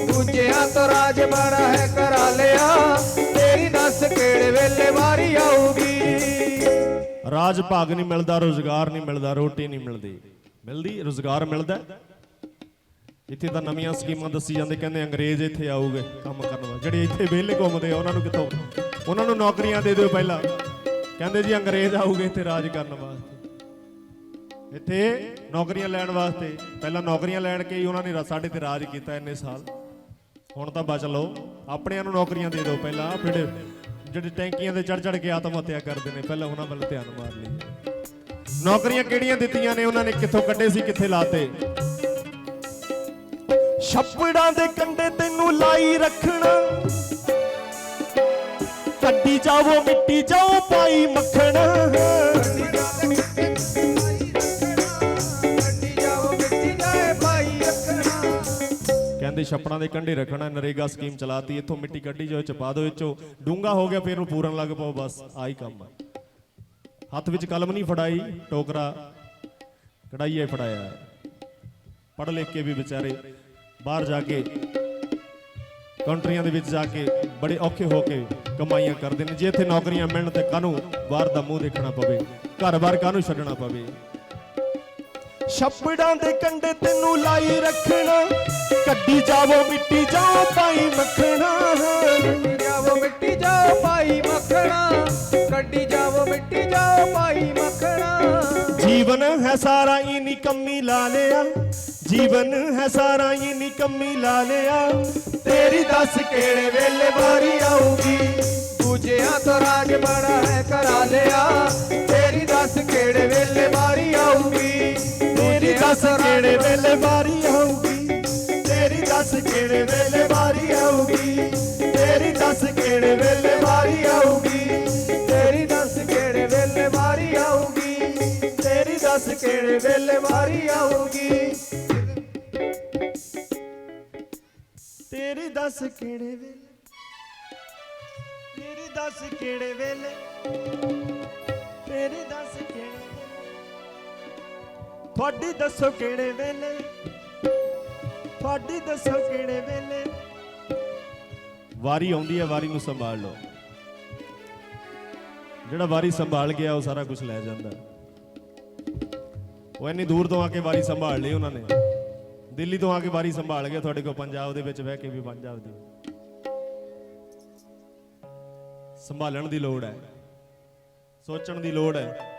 ਦੂਜਿਆਂ ਤੋਂ ਰਾਜ ਬੜਾ ਹੈ ਕਰਾ ਲਿਆ, ਤੇਰੀ ਦੱਸ ਕਿਹੜੇ ਵੇਲੇ ਵਾਰੀ ਆਊਗੀ। ਰਾਜ ਭਾਗ ਨਹੀਂ ਮਿਲਦਾ, ਰੋਜ਼ਗਾਰ ਨਹੀਂ ਮਿਲਦਾ, ਰੋਟੀ ਨਹੀਂ ਮਿਲਦੀ। ਮਿਲਦੀ ਰੋਜ਼ਗਾਰ ਮਿਲਦਾ। ਇੱਥੇ ਤਾਂ ਨਵੀਆਂ ਸਕੀਮਾਂ ਦੱਸੀ ਜਾਂਦੇ, ਕਹਿੰਦੇ ਅੰਗਰੇਜ਼ ਇੱਥੇ ਆਊਗੇ ਕੰਮ ਕਰਨ ਵਾਸਤੇ। ਜਿਹੜੇ ਇੱਥੇ ਵਿਹਲੇ ਘੁੰਮਦੇ ਆ ਉਹਨਾਂ ਨੂੰ ਕਿੱਥੋਂ? ਉਹਨਾਂ ਨੂੰ ਨੌਕਰੀਆਂ ਦੇ ਦਿਓ ਪਹਿਲਾਂ। ਕਹਿੰਦੇ ਜੀ ਅੰਗਰੇਜ਼ ਆਊਗੇ ਇੱਥੇ ਰਾਜ ਕਰਨ ਵਾਸਤੇ, ਇੱਥੇ ਨੌਕਰੀਆਂ ਲੈਣ ਵਾਸਤੇ। ਪਹਿਲਾਂ ਨੌਕਰੀਆਂ ਲੈਣ ਕੇ ਹੀ ਉਹਨਾਂ ਨੇ ਸਾਡੇ ਤੇ ਰਾਜ ਕੀਤਾ ਇੰਨੇ ਸਾਲ। ਹੁਣ ਤਾਂ ਬਚ ਲਓ, ਆਪਣਿਆਂ ਨੂੰ ਨੌਕਰੀਆਂ ਦੇ ਦਿਓ ਪਹਿਲਾਂ। ਫਿਰ ਜਿਹੜੇ ਟੈਂਕੀਆਂ ਤੇ ਚੜ ਚੜ ਕੇ ਆਤਮ ਹੱਤਿਆ ਕਰਦੇ ਨੇ, ਪਹਿਲਾਂ ਉਹਨਾਂ ਵੱਲ ਧਿਆਨ ਮਾਰ ਲਈਏ। ਨੌਕਰੀਆਂ ਕਿਹੜੀਆਂ ਦਿੱਤੀਆਂ ਨੇ ਉਹਨਾਂ ਨੇ, ਕਿੱਥੋਂ ਕੱਢੇ ਸੀ, ਕਿੱਥੇ ਲਾਤੇ? ਛੱਪੜਾਂ ਦੇ ਕੰਢੇ ਤੈਨੂੰ ਲਾਈ ਰੱਖਣਾ, ਕੱਢੀ ਜਾਵੋ ਮਿੱਟੀ ਜਾਓ ਪਾਈ ਮੱਖਣ। ਕਹਿੰਦੇ ਛੱਪੜਾਂ ਦੇ ਕੰਢੇ ਰੱਖਣਾ, ਨਰੇਗਾ ਸਕੀਮ ਚਲਾਤੀ, ਇੱਥੋਂ ਮਿੱਟੀ ਕੱਢੀ ਜਾਓ, ਚਪਾ ਦਿਓ, ਵਿੱਚੋਂ ਡੂੰਗਾ ਹੋ ਗਿਆ ਫਿਰ ਨੂੰ ਪੂਰਨ ਲੱਗ ਪਾਓ, ਬਸ ਆਹੀ ਕੰਮ ਆ। ਹੱਥ ਵਿੱਚ ਕਲਮ ਨਹੀਂ ਫੜਾਈ, ਟੋਕਰਾ ਕਢਾਈਏ ਫੜਾਇਆ। ਪੜ੍ਹ ਲਿਖ ਕੇ ਵੀ ਵਿਚਾਰੇ ਬਾਹਰ ਜਾ ਕੇ ਕੰਟਰੀਆਂ ਦੇ ਵਿੱਚ ਜਾ ਕੇ ਬੜੇ ਔਖੇ ਹੋ ਕੇ ਕਮਾਈਆਂ ਕਰਦੇ ਨੇ। ਜੇ ਇੱਥੇ ਨੌਕਰੀਆਂ ਮਿਲਣ ਤੇ ਕਾਹਨੂੰ ਬਾਹਰ ਦਾ ਮੂੰਹ ਦੇਖਣਾ ਪਵੇ, ਘਰ-ਬਾਰ ਕਾਹਨੂੰ ਛੱਡਣਾ ਪਵੇ। ਛੱਪੜਾਂ ਦੇ ਕੰਢੇ ਤੈਨੂੰ ਲਾਈ ਰੱਖਣਾ, ਕੱਢੀ ਜਾਵੋ ਮਿੱਟੀ ਜਾਓ ਪਾਈ ਮੱਖਣਾ। ਕੱਢੀ ਜਾਵੋ ਮਿੱਟੀ ਜਾਓ ਪਾਈ ਮੱਖਣਾ, ਕੱਢੀ ਜਾਵੋ ਮਿੱਟੀ ਜਾਓ ਪਾਈ ਮੱਖਣਾ। ਜੀਵਨ ਹੈ ਸਾਰਾ ਹੀ ਨਿਕੰਮੀ ਲਾ ਲਿਆ, ਜੀਵਨ ਹੈ ਸਾਰਾ ਹੀ ਨਿਕੰਮੀ ਲਾ ਲਿਆ। ਤੇਰੀ ਦੱਸ ਕਿਹੜੇ ਵੇਲੇ ਵਾਰੀ ਆਊਗੀ। ਦੂਜਿਆਂ ਤੋਂ ਰਾਜ ਬੜਾ ਹੈ ਕਰਾ ਲਿਆ, ਤੇਰੀ ਦੱਸ ਕਿਹੜੇ ਵੇਲੇ ਵਾਰੀ ਆਊਗੀ। ਤੇਰੀ ਦੱਸ ਕਿਹੜੇ ਵੇਲੇ ਵਾਰੀ ਆਊਗੀ, ਤੇਰੀ ਦੱਸ ਕਿਹੜੇ ਵੇਲੇ ਵਾਰੀ ਆਊਗੀ, ਤੇਰੀ ਦੱਸ ਕਿਹੜੇ ਵੇਲੇ ਵਾਰੀ ਆਊਗੀ, ਤੇਰੀ ਦੱਸ ਕਿਹੜੇ ਵੇਲੇ ਵਾਰੀ ਆਊਗੀ, ਤੇਰੀ ਦੱਸ ਕਿਹੜੇ ਵੇਲੇ ਵਾਰੀ ਆਊਗੀ, ਤੇਰੀ ਦੱਸ ਕਿਹੜੇ ਵੇਲੇ, ਤੇਰੀ ਦੱਸ ਕਿਹੜੇ ਵੇਲੇ, ਤੇਰੀ ਦੱਸ ਕਿਹੜੇ ਵੇਲੇ, ਤੁਹਾਡੀ ਦੱਸੋ ਕਿਹੜੇ ਵੇਲੇ, ਤੁਹਾਡੀ ਦੱਸੋ ਕਿਹੜੇ ਵੇਲੇ। ਵਾਰੀ ਆਉਂਦੀ ਹੈ, ਵਾਰੀ ਨੂੰ ਸੰਭਾਲ ਲਓ। ਜਿਹੜਾ ਵਾਰੀ ਸੰਭਾਲ ਗਿਆ ਉਹ ਸਾਰਾ ਕੁਝ ਲੈ ਜਾਂਦਾ। ਉਹ ਇੰਨੀ ਦੂਰ ਤੋਂ ਆ ਕੇ ਵਾਰੀ ਸੰਭਾਲ ਲਈ ਉਹਨਾਂ ਨੇ, ਦਿੱਲੀ ਤੋਂ ਆ ਕੇ ਵਾਰੀ ਸੰਭਾਲ ਗਿਆ, ਤੁਹਾਡੇ ਕੋਲ ਪੰਜਾਬ ਦੇ ਵਿੱਚ ਬਹਿ ਕੇ ਵੀ ਪੰਜਾਬ ਦੀ ਸੰਭਾਲਣ ਦੀ ਲੋੜ ਹੈ, ਸੋਚਣ ਦੀ ਲੋੜ ਹੈ।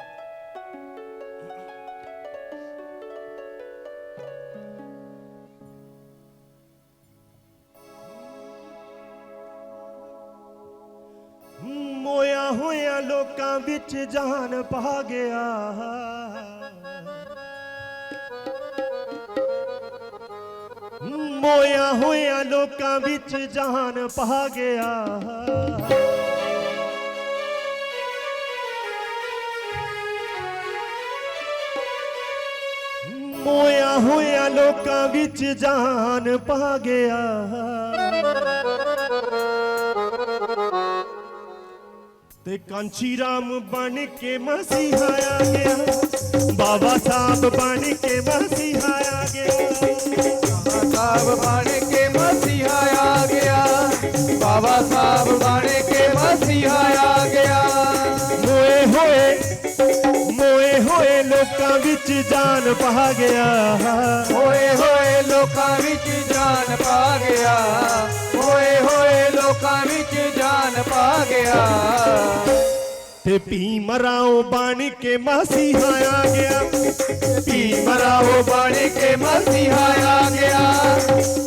ਮੋਇਆ ਹੋਇਆ ਲੋਕਾਂ ਵਿੱਚ ਜਾਨ ਪਾ ਗਿਆ, ਮੋਇਆ ਹੋਇਆ ਲੋਕਾਂ ਵਿੱਚ ਜਾਨ ਪਾ ਗਿਆ, ਮੋਇਆ ਹੋਇਆ ਲੋਕਾਂ ਵਿੱਚ ਜਾਨ ਪਾ ਗਿਆ, ਤੇ ਕਾਂਚੀ ਰਾਮ ਬਣ ਕੇ ਮਸੀਹਾ ਆ ਗਿਆ, ਬਾਬਾ ਸਾਹਿਬ ਬਣ ਕੇ ਮਸੀਹਾ ਆ ਗਿਆ, ਸਾਹਿਬ ਬਣ ਕੇ ਮਸੀਹਾ ਆ ਗਿਆ, ਬਾਬਾ ਸਾਹਿਬ ਬਣ ਕੇ ਮਸੀਹਾ ਆ ਗਿਆ। ਮੋਏ ਹੋਏ ਲੋਕਾਂ ਵਿੱਚ ਜਾਨ ਪਾ ਗਿਆ, ਹੋਏ ਹੋਏ ਲੋਕਾਂ ਵਿੱਚ ਜਾਨ ਪਾ ਗਿਆ, ਹੋਏ ਹੋਏ ਲੋਕਾਂ ਵਿੱਚ ਜਾਨ ਪਾ ਗਿਆ, ਤੇ ਭੀਮ ਰਾਓ ਬਣ ਕੇ ਮਸੀਹਾ ਆ ਗਿਆ, ਭੀਮ ਰਾਓ ਬਣ ਕੇ ਮਸੀਹਾ ਆ ਗਿਆ,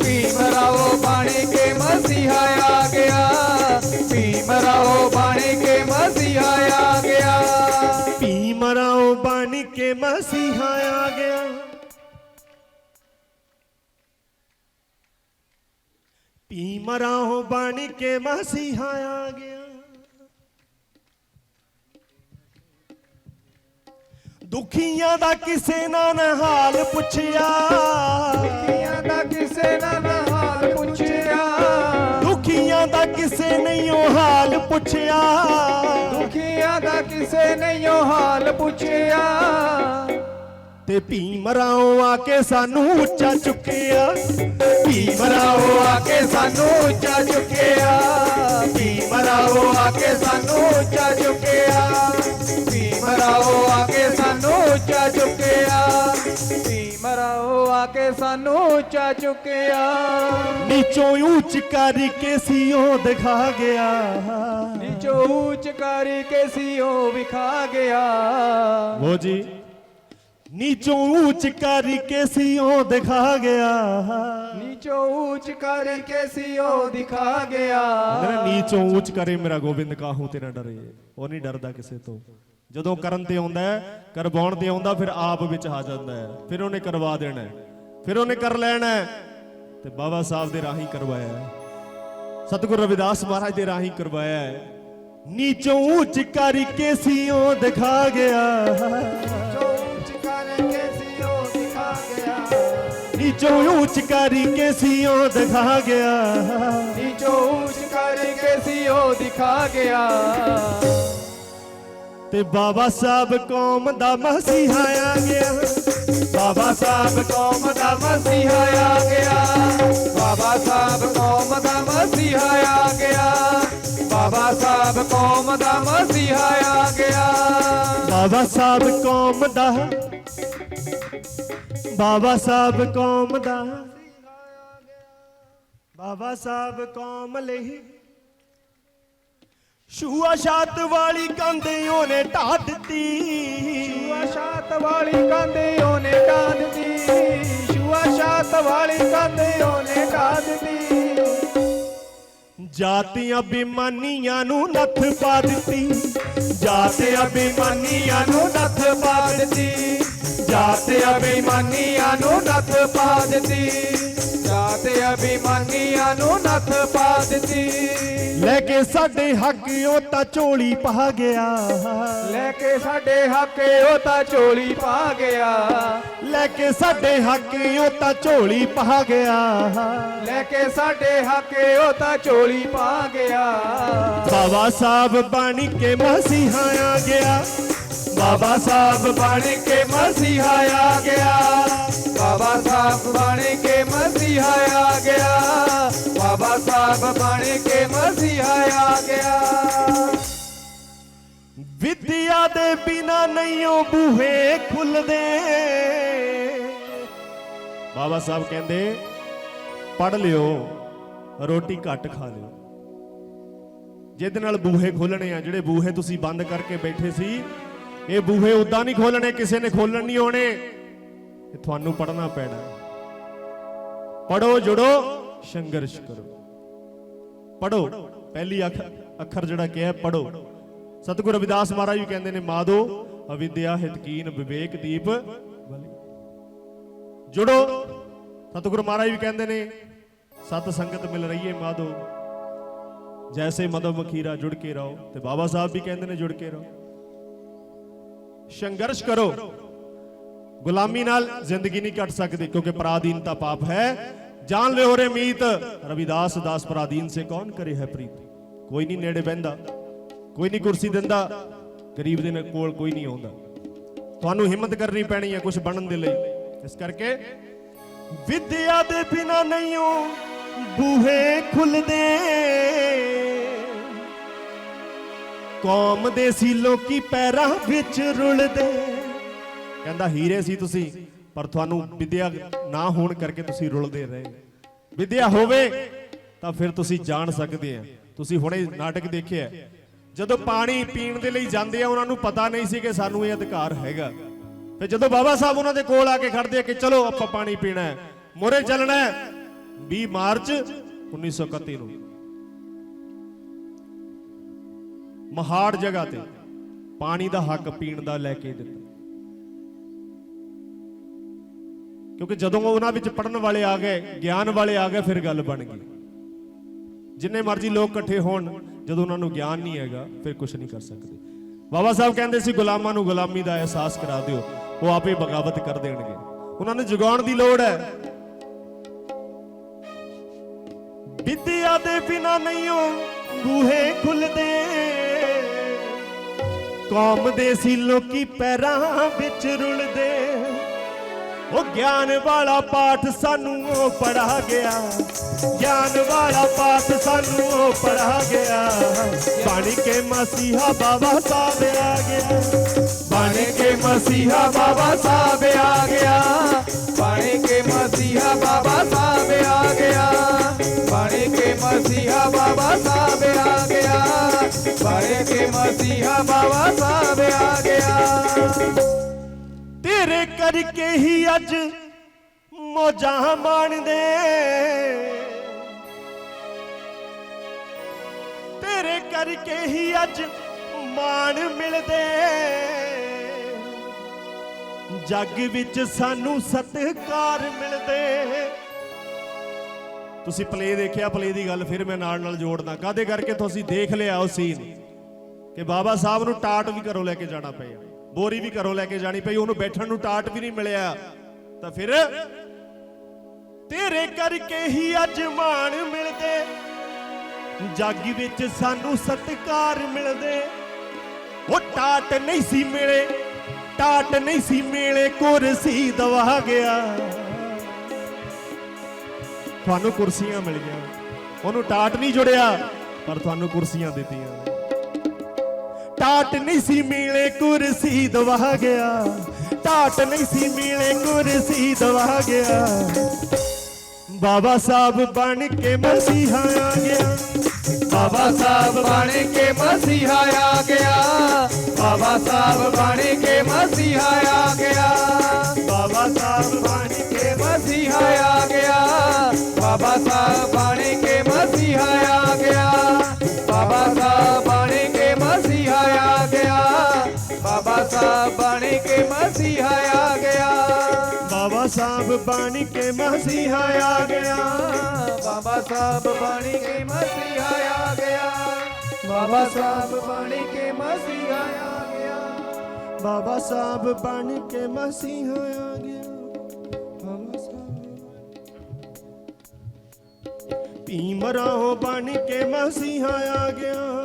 ਭੀਮ ਰਾਓ ਬਣ ਕੇ ਮਸੀਹਾ ਆ ਗਿਆ, ਭੀਮ ਰਾਓ ਬਣ ਕੇ ਮਸੀਹਾ ਆ ਗਿਆ, ਭੀਮ ਰਾਓ ਬਣ ਕੇ ਮਸੀਹਾ ਆ ਗਿਆ, ਭੀਮ ਰਾਓ ਬਣ ਕੇ ਮਸੀਹਾ ਆ ਗਿਆ। ਦੁਖੀਆਂ ਦਾ ਕਿਸੇ ਨਾ ਹਾਲ ਪੁੱਛਿਆ, ਦੁਖੀਆਂ ਦਾ ਕਿਸੇ ਨਾ ਹਾਲ ਪੁੱਛਿਆ, ਦੁਖੀਆਂ ਦਾ ਕਿਸੇ ਨਹੀਂ ਉਹ ਹਾਲ ਪੁੱਛਿਆ, ਦੁਖੀਆਂ ਦਾ ਕਿਸੇ ਨਹੀਂ ਉਹ ਹਾਲ ਪੁੱਛਿਆ, ਤੇ ਭੀਮ ਰਾਓ ਆ ਕੇ ਸਾਨੂੰ ਉੱਚਾ ਚੁੱਕਿਆ, ਭੀਮ ਰਾਓ ਆ ਕੇ ਸਾਨੂੰ ਉੱਚਾ ਚੁੱਕਿਆ, ਭੀਮ ਰਾਓ ਆ ਕੇ ਸਾਨੂੰ ਉੱਚਾ ਚੁੱਕਿਆ, ਭੀਮ ਰਾਓ ਆ ਕੇ ਸਾਨੂੰ ਉੱਚਾ ਚੁੱਕਿਆ, ਭੀਮ ਰਾਓ ਆ ਕੇ ਸਾਨੂੰ ਉੱਚਾ ਚੁੱਕਿਆ, ਨੀਚੋਂ ਉੱਚ ਕਰਕੇ ਸੀ ਉਹ ਦਿਖਾ ਗਿਆ, ਨੀਚੋਂ ਉੱਚ ਕਰਕੇ ਸੀ ਉਹ ਵਿਖਾ ਗਿਆ, ਉਹ ਜੀ ਨੀਚੋਂ ਉੱਚ ਕਰਕੇ ਸੀ ਉਹ ਦਿਖਾ ਗਿਆ, ਨੀਚੋਂ ਉੱਚ ਕਰਕੇ ਸੀ ਉਹ ਦਿਖਾ ਗਿਆ, ਮੇਰਾ ਨੀਚੋਂ ਉੱਚ ਕਰੇ ਮੇਰਾ ਗੋਬਿੰਦ ਕਾਹੂ ਤੇ ਨਾ ਡਰੇ, ਉਹ ਨਹੀਂ ਡਰਦਾ ਕਿਸੇ ਤੋਂ। ਜਦੋਂ ਕਰਨ ਤੇ ਆਉਂਦਾ ਹੈ, ਕਰਵਾਉਣ ਤੇ ਆਉਂਦਾ, ਫਿਰ ਆਪ ਵਿੱਚ ਆ ਜਾਂਦਾ ਹੈ, ਫਿਰ ਉਹਨੇ ਕਰਵਾ ਦੇਣਾ, ਫਿਰ ਉਹਨੇ ਕਰ ਲੈਣਾ, ਤੇ ਬਾਬਾ ਸਾਹਿਬ ਦੇ ਰਾਹੀਂ ਕਰਵਾਇਆ, ਸਤਿਗੁਰੂ ਰਵਿਦਾਸ ਮਹਾਰਾਜ ਦੇ ਰਾਹੀਂ ਕਰਵਾਇਆ ਹੈ। ਨੀਚੋਂ ਉੱਚ ਕਰਕੇ ਸੀ ਉਹ ਦਿਖਾ ਗਿਆ, ਨੀਚੋਂ ਉੱਚ ਕਰਕੇ ਸੀ ਉਹ ਦਿਖਾ ਗਿਆ, ਨੀਚੋਂ ਉੱਚ ਕਰਕੇ ਸੀ ਉਹ ਦਿਖਾ ਗਿਆ, ਤੇ ਬਾਬਾ ਸਾਹਿਬ ਕੌਮ ਦਾ ਮਸੀਹਾ ਆ ਗਿਆ, ਬਾਬਾ ਸਾਹਿਬ ਕੌਮ ਦਾ ਮਸੀਹਾ ਆ ਗਿਆ, ਬਾਬਾ ਸਾਹਿਬ ਕੌਮ ਦਾ ਮਸੀਹਾ ਆ ਗਿਆ, ਬਾਬਾ ਸਾਹਿਬ ਕੌਮ ਦਾ ਮਸੀਹਾ ਆ ਗਿਆ, ਬਾਬਾ ਸਾਹਿਬ ਕੌਮ ਦਾ, ਬਾਬਾ ਸਾਹਿਬ ਕੌਮ ਦਾ, ਬਾਬਾ ਸਾਹਿਬ ਕੌਮ ਲਈ ਛੂਆ ਛਾਤ ਵਾਲੀ ਕੰਧ ਉਹਨੇ ਢਾਹ ਦਿੱਤੀ, ਛੂਆ ਛਾਤ ਵਾਲੀ ਕੰਧ ਉਹਨੇ ਢਾਹ ਦਿੱਤੀ, ਛੂਆ ਛਾਤ ਵਾਲੀ ਕੰਧ ਉਹਨੇ ਢਾਹ ਦਿੱਤੀ, ਜਾਤੀਆਂ ਬੇਈਮਾਨੀਆਂ ਨੂੰ ਨੱਥ ਪਾ ਦਿੱਤੀ, ਜਾਤੀਆਂ ਬੇਈਮਾਨੀਆਂ ਨੂੰ ਨੱਥ ਪਾ ਦਿੱਤੀ, ਜਾਤ ਅਭਿਮਾਨੀਆਂ ਨੂੰ ਨੱਥ ਪਾ ਦਿੱਤੀ, ਜਾਤ ਅਭਿਮਾਨੀਆਂ ਨੂੰ ਨੱਥ ਪਾ ਦਿੱਤੀ। ਲੈ ਕੇ ਸਾਡੇ ਹੱਕ ਉਹ ਤਾਂ ਝੋਲੀ ਪਾ ਗਿਆ, ਲੈ ਕੇ ਸਾਡੇ ਹੱਕ ਉਹ ਤਾਂ ਝੋਲੀ ਪਾ ਗਿਆ, ਲੈ ਕੇ ਸਾਡੇ ਹੱਕ ਉਹ ਤਾਂ ਝੋਲੀ ਪਾ ਗਿਆ, ਲੈ ਕੇ ਸਾਡੇ ਹੱਕ ਉਹ ਤਾਂ ਝੋਲੀ ਪਾ ਗਿਆ। ਬਾਬਾ ਸਾਹਿਬ ਬਣ ਕੇ ਮਸੀਹਾ ਆ ਗਿਆ, ਬਾਬਾ ਸਾਹਿਬ ਬਣ ਕੇ ਮਸੀਹਾ ਆ ਗਿਆ, ਬਾਬਾ ਸਾਹਿਬ ਬਣ ਕੇ ਮਸੀਹਾ ਆ ਗਿਆ, ਬਾਬਾ ਸਾਹਿਬ ਬਣ ਕੇ ਮਸੀਹਾ ਆ ਗਿਆ। ਵਿਦਿਆ ਦੇ ਬਿਨਾ ਨਹੀਂਓ ਬੂਹੇ ਖੁੱਲਦੇ। ਬਾਬਾ ਸਾਹਿਬ ਕਹਿੰਦੇ ਪੜ੍ਹ ਲਿਓ, ਰੋਟੀ ਘੱਟ ਖਾ ਲਿਓ, ਜਿਹਦੇ ਨਾਲ ਬੂਹੇ ਖੋਲਣੇ ਆ। ਜਿਹੜੇ ਬੂਹੇ ਤੁਸੀਂ ਬੰਦ ਕਰਕੇ ਬੈਠੇ ਸੀ, ਇਹ ਬੂਹੇ ਉਦਾਂ ਨਹੀਂ ਖੋਲਣੇ, ਕਿਸੇ ਨੇ ਖੋਲਣ ਨਹੀਂ ਆਉਣੇ, ਇਹ ਤੁਹਾਨੂੰ ਪੜ੍ਹਨਾ ਪੈਣਾ। ਪੜੋ, ਜੁੜੋ, ਸੰਘਰਸ਼ ਕਰੋ। ਪੜੋ, ਪਹਿਲੀ ਅੱਖਰ ਜਿਹੜਾ ਕਿਹਾ ਪੜੋ। ਸਤਿਗੁਰੂ ਰਵਿਦਾਸ ਮਹਾਰਾਜ ਵੀ ਕਹਿੰਦੇ ਨੇ ਮਾਧੋ ਅਵਿਦਿਆ ਹਿਤਕੀਨ ਵਿਵੇਕ ਦੀਪ ਬਲੀ। ਜੁੜੋ, ਸਤਿਗੁਰੂ ਮਹਾਰਾਜ ਵੀ ਕਹਿੰਦੇ ਨੇ ਸਤ ਸੰਗਤ ਮਿਲ ਰਹੀ ਹੈ ਮਾਧੋ ਜੈਸੇ ਮਦਮ ਮਖੀਰਾ ਜੁੜ ਕੇ ਰਹੋ। ਤੇ ਬਾਬਾ ਸਾਹਿਬ ਵੀ ਕਹਿੰਦੇ ਨੇ ਜੁੜ ਕੇ ਰਹੋ, ਸੰਘਰਸ਼ ਕਰੋ। ਗੁਲਾਮੀ ਨਾਲ ਜ਼ਿੰਦਗੀ ਨਹੀਂ ਕੱਟ ਸਕਦੀ, ਕਿਉਂਕਿ ਪਰਾਧੀਨਤਾ ਪਾਪ ਹੈ। ਜਾਣ ਲਿਓ ਰੇ ਮੀਤ, ਰਵਿਦਾਸ ਦਾਸ ਪਰਾਧੀਨ ਸੇ ਕੌਣ ਕਰੇ ਹੈ ਪ੍ਰੀਤ। ਕੋਈ ਨਹੀਂ ਨੇੜੇ ਬਹਿੰਦਾ, ਕੋਈ ਨਹੀਂ ਕੁਰਸੀ ਦਿੰਦਾ, ਗਰੀਬ ਦੇ ਕੋਲ ਕੋਈ ਨਹੀਂ ਆਉਂਦਾ। ਤੁਹਾਨੂੰ ਹਿੰਮਤ ਕਰਨੀ ਪੈਣੀ ਹੈ ਕੁਝ ਬਣਨ ਦੇ ਲਈ। ਇਸ ਕਰਕੇ ਵਿਦਿਆ ਦੇ ਬਿਨਾ ਨਹੀਂ ਬੂਹੇ ਖੁੱਲਦੇ। ਕੌਮ ਦੇ ਸੀ ਲੋਕੀ ਪੈਰਾਂ ਵਿੱਚ ਰੁਲਦੇ। ਕਹਿੰਦਾ ਹੀਰੇ ਸੀ ਤੁਸੀਂ, ਪਰ ਤੁਹਾਨੂੰ ਵਿਦਿਆ ਨਾ ਹੋਣ ਕਰਕੇ ਤੁਸੀਂ ਰੁਲਦੇ ਰਹੇ। ਵਿਦਿਆ ਹੋਵੇ ਤਾਂ ਫਿਰ ਤੁਸੀਂ ਜਾਣ ਸਕਦੇ ਆ। ਤੁਸੀਂ ਹੁਣੇ ਨਾਟਕ ਦੇਖਿਆ, ਜਦੋਂ ਪਾਣੀ ਪੀਣ ਦੇ ਲਈ ਜਾਂਦੇ ਆ ਉਹਨਾਂ ਨੂੰ ਪਤਾ ਨਹੀਂ ਸੀ ਕਿ ਸਾਨੂੰ ਇਹ ਅਧਿਕਾਰ ਹੈਗਾ। ਤੇ ਜਦੋਂ ਬਾਬਾ ਸਾਹਿਬ ਉਹਨਾਂ ਦੇ ਕੋਲ ਆ ਕੇ ਖੜਦੇ ਆ ਕਿ ਚਲੋ ਆਪਾਂ ਪਾਣੀ ਪੀਣਾ ਹੈ, ਮੋਰੇ ਚੱਲਣਾ ਹੈ, 20 ਮਾਰਚ 1931 ਨੂੰ ਮਹਾੜ ਜਗ੍ਹਾ ਤੇ ਪਾਣੀ ਦਾ ਹੱਕ ਪੀਣ ਦਾ ਲੈ ਕੇ ਦਿੱਤਾ। ਕਿਉਂਕਿ ਜਦੋਂ ਉਹਨਾਂ ਵਿੱਚ ਪੜਨ ਵਾਲੇ ਆ ਗਏ, ਗਿਆਨ ਵਾਲੇ ਆ ਗਏ, ਫਿਰ ਗੱਲ ਬਣ ਗਈ। ਜਿੰਨੇ ਮਰਜ਼ੀ ਲੋਕ ਇਕੱਠੇ ਹੋਣ, ਜਦੋਂ ਉਹਨਾਂ ਨੂੰ ਗਿਆਨ ਨਹੀਂ ਹੈਗਾ ਫਿਰ ਕੁਝ ਨਹੀਂ ਕਰ ਸਕਦੇ। ਬਾਬਾ ਸਾਹਿਬ ਕਹਿੰਦੇ ਸੀ ਗੁਲਾਮਾਂ ਨੂੰ ਗੁਲਾਮੀ ਦਾ ਅਹਿਸਾਸ ਕਰਾ ਦਿਓ, ਉਹ ਆਪੇ ਬਗਾਵਤ ਕਰ ਦੇਣਗੇ। ਉਹਨਾਂ ਨੂੰ ਜਗਾਉਣ ਦੀ ਲੋੜ ਹੈ। ਵਿਦਿਆ ਦੇ ਬਿਨਾ ਨਹੀਂ ਬੂਹੇ ਖੁੱਲਦੇ। ਕੌਮ ਦੇ ਸੀ ਲੋਕੀ ਪੈਰਾਂ ਵਿੱਚ ਰੁਲਦੇ। ਉਹ ਗਿਆਨ ਵਾਲਾ ਪਾਠ ਸਾਨੂੰ ਉਹ ਪੜ੍ਹਾ ਗਿਆ, ਗਿਆਨ ਵਾਲਾ ਪਾਠ ਸਾਨੂੰ ਉਹ ਪੜ੍ਹਾ ਗਿਆ। ਬਣ ਕੇ ਮਸੀਹਾ ਬਾਬਾ ਸਾਹਿਬ ਆ ਗਿਆ, ਬਣ ਕੇ ਮਸੀਹਾ ਬਾਬਾ ਸਾਹਿਬ ਆ ਗਿਆ, ਬਣ ਕੇ ਮਸੀਹਾ ਬਾਬਾ ਸਾਹਿਬ ਆ ਗਿਆ, ਬਣ ਕੇ ਮਸੀਹਾ ਬਾਬਾ ਸਾਹਿਬ ਆ ਗਿਆ, ਬਣ ਕੇ ਮਸੀਹਾ ਬਾਬਾ ਸਾਹਿਬ ਆ ਗਿਆ। ਤੇਰੇ ਕਰਕੇ ਹੀ ਅੱਜ ਮੌਜਾਂ ਮਾਣਦੇ, ਤੇਰੇ ਕਰਕੇ ਹੀ ਅੱਜ ਮਾਣ ਮਿਲਦੇ। ਜੱਗ ਵਿੱਚ ਸਾਨੂੰ ਸਤਿਕਾਰ ਮਿਲਦੇ। ਤੁਸੀਂ ਪਲੇ ਦੇਖਿਆ, ਪਲੇ ਦੀ ਗੱਲ ਫਿਰ ਮੈਂ ਨਾਲ ਜੋੜਦਾ। ਕਾਹਦੇ ਕਰਕੇ ਤੁਸੀਂ ਦੇਖ ਲਿਆ ਉਹ ਸੀਨ ਕਿ ਬਾਬਾ ਸਾਹਿਬ ਨੂੰ ਟਾਟ ਵੀ ਘਰੋਂ ਲੈ ਕੇ ਜਾਣਾ ਪਿਆ, ਬੋਰੀ ਵੀ ਘਰੋਂ ਲੈ ਕੇ ਜਾਣੀ ਪਈ, ਉਹਨੂੰ ਬੈਠਣ ਨੂੰ ਟਾਟ ਵੀ ਨਹੀਂ ਮਿਲਿਆ। ਤਾਂ ਫਿਰ ਤੇਰੇ ਕਰਕੇ ਹੀ ਅੱਜ ਮਾਣ ਮਿਲਦੇ, ਜੱਗ ਵਿੱਚ ਸਾਨੂੰ ਸਤਿਕਾਰ ਮਿਲਦੇ। ਉਹ ਟਾਟ ਨਹੀਂ ਸੀ ਮਿਲੇ, ਟਾਟ ਨਹੀਂ ਸੀ ਮਿਲੇ, ਕੁਰਸੀ ਦਵਾ ਗਿਆ। ਤੁਹਾਨੂੰ ਕੁਰਸੀਆਂ ਮਿਲੀਆਂ, ਉਹਨੂੰ ਟਾਟ ਨਹੀਂ ਜੁੜਿਆ, ਪਰ ਤੁਹਾਨੂੰ ਕੁਰਸੀਆਂ ਦਿੱਤੀਆਂ। ਟਾਟ ਨਹੀਂ ਸੀ ਮਿਲੇ, ਕੁਰਸੀ ਦਵਾ ਗਿਆ। ਟਾਟ ਨਹੀਂ ਸੀ ਮਿਲੇ, ਕੁਰਸੀ ਦਵਾ ਗਿਆ। ਬਾਬਾ ਸਾਹਿਬ ਬਣ ਕੇ ਮਸੀਹਾ ਆ ਗਿਆ, ਬਾਬਾ ਸਾਹਿਬ ਬਣ ਕੇ ਮਸੀਹਾ ਆ ਗਿਆ, ਬਾਬਾ ਸਾਹਿਬ ਬਣ ਕੇ ਮਸੀਹਾ ਆ ਗਿਆ, ਬਾਬਾ ਸਾਹਿਬ ਬਣ ਕੇ ਮਸੀਹਾ ਆ ਗਿਆ, ਬਾਬਾ ਸਾਹਿਬ ਬਣ ਕੇ ਮਸੀਹਾ ਆ ਗਿਆ, ਬਾਬਾ ਸਾਹਿਬ ਬਣ ਕੇ ਮਸੀਹਾ ਆ ਗਿਆ, ਬਾਬਾ ਸਾਹਿਬ ਬਣ ਕੇ ਮਸੀਹਾ ਆ ਗਿਆ। ਸਾਹਿਬ ਬਣ ਕੇ ਮਸੀਹਾ ਆ ਗਿਆ। ਬਾਬਾ ਸਾਹਿਬ ਬਣ ਕੇ ਮਸੀਹਾ ਆ ਗਿਆ। ਬਾਬਾ ਸਾਹਿਬ ਬਣ ਕੇ ਮਸੀਹਾ ਆ ਗਿਆ। ਬਾਬਾ ਸਾਹਿਬ ਬਣ ਕੇ ਮਸੀਹਾ ਆ ਗਿਆ। ਬਾਬਾ ਸਾਹਿਬ ਭੀਮ ਰਾਓ ਬਣ ਕੇ ਮਸੀਹਾ ਆ ਗਿਆ।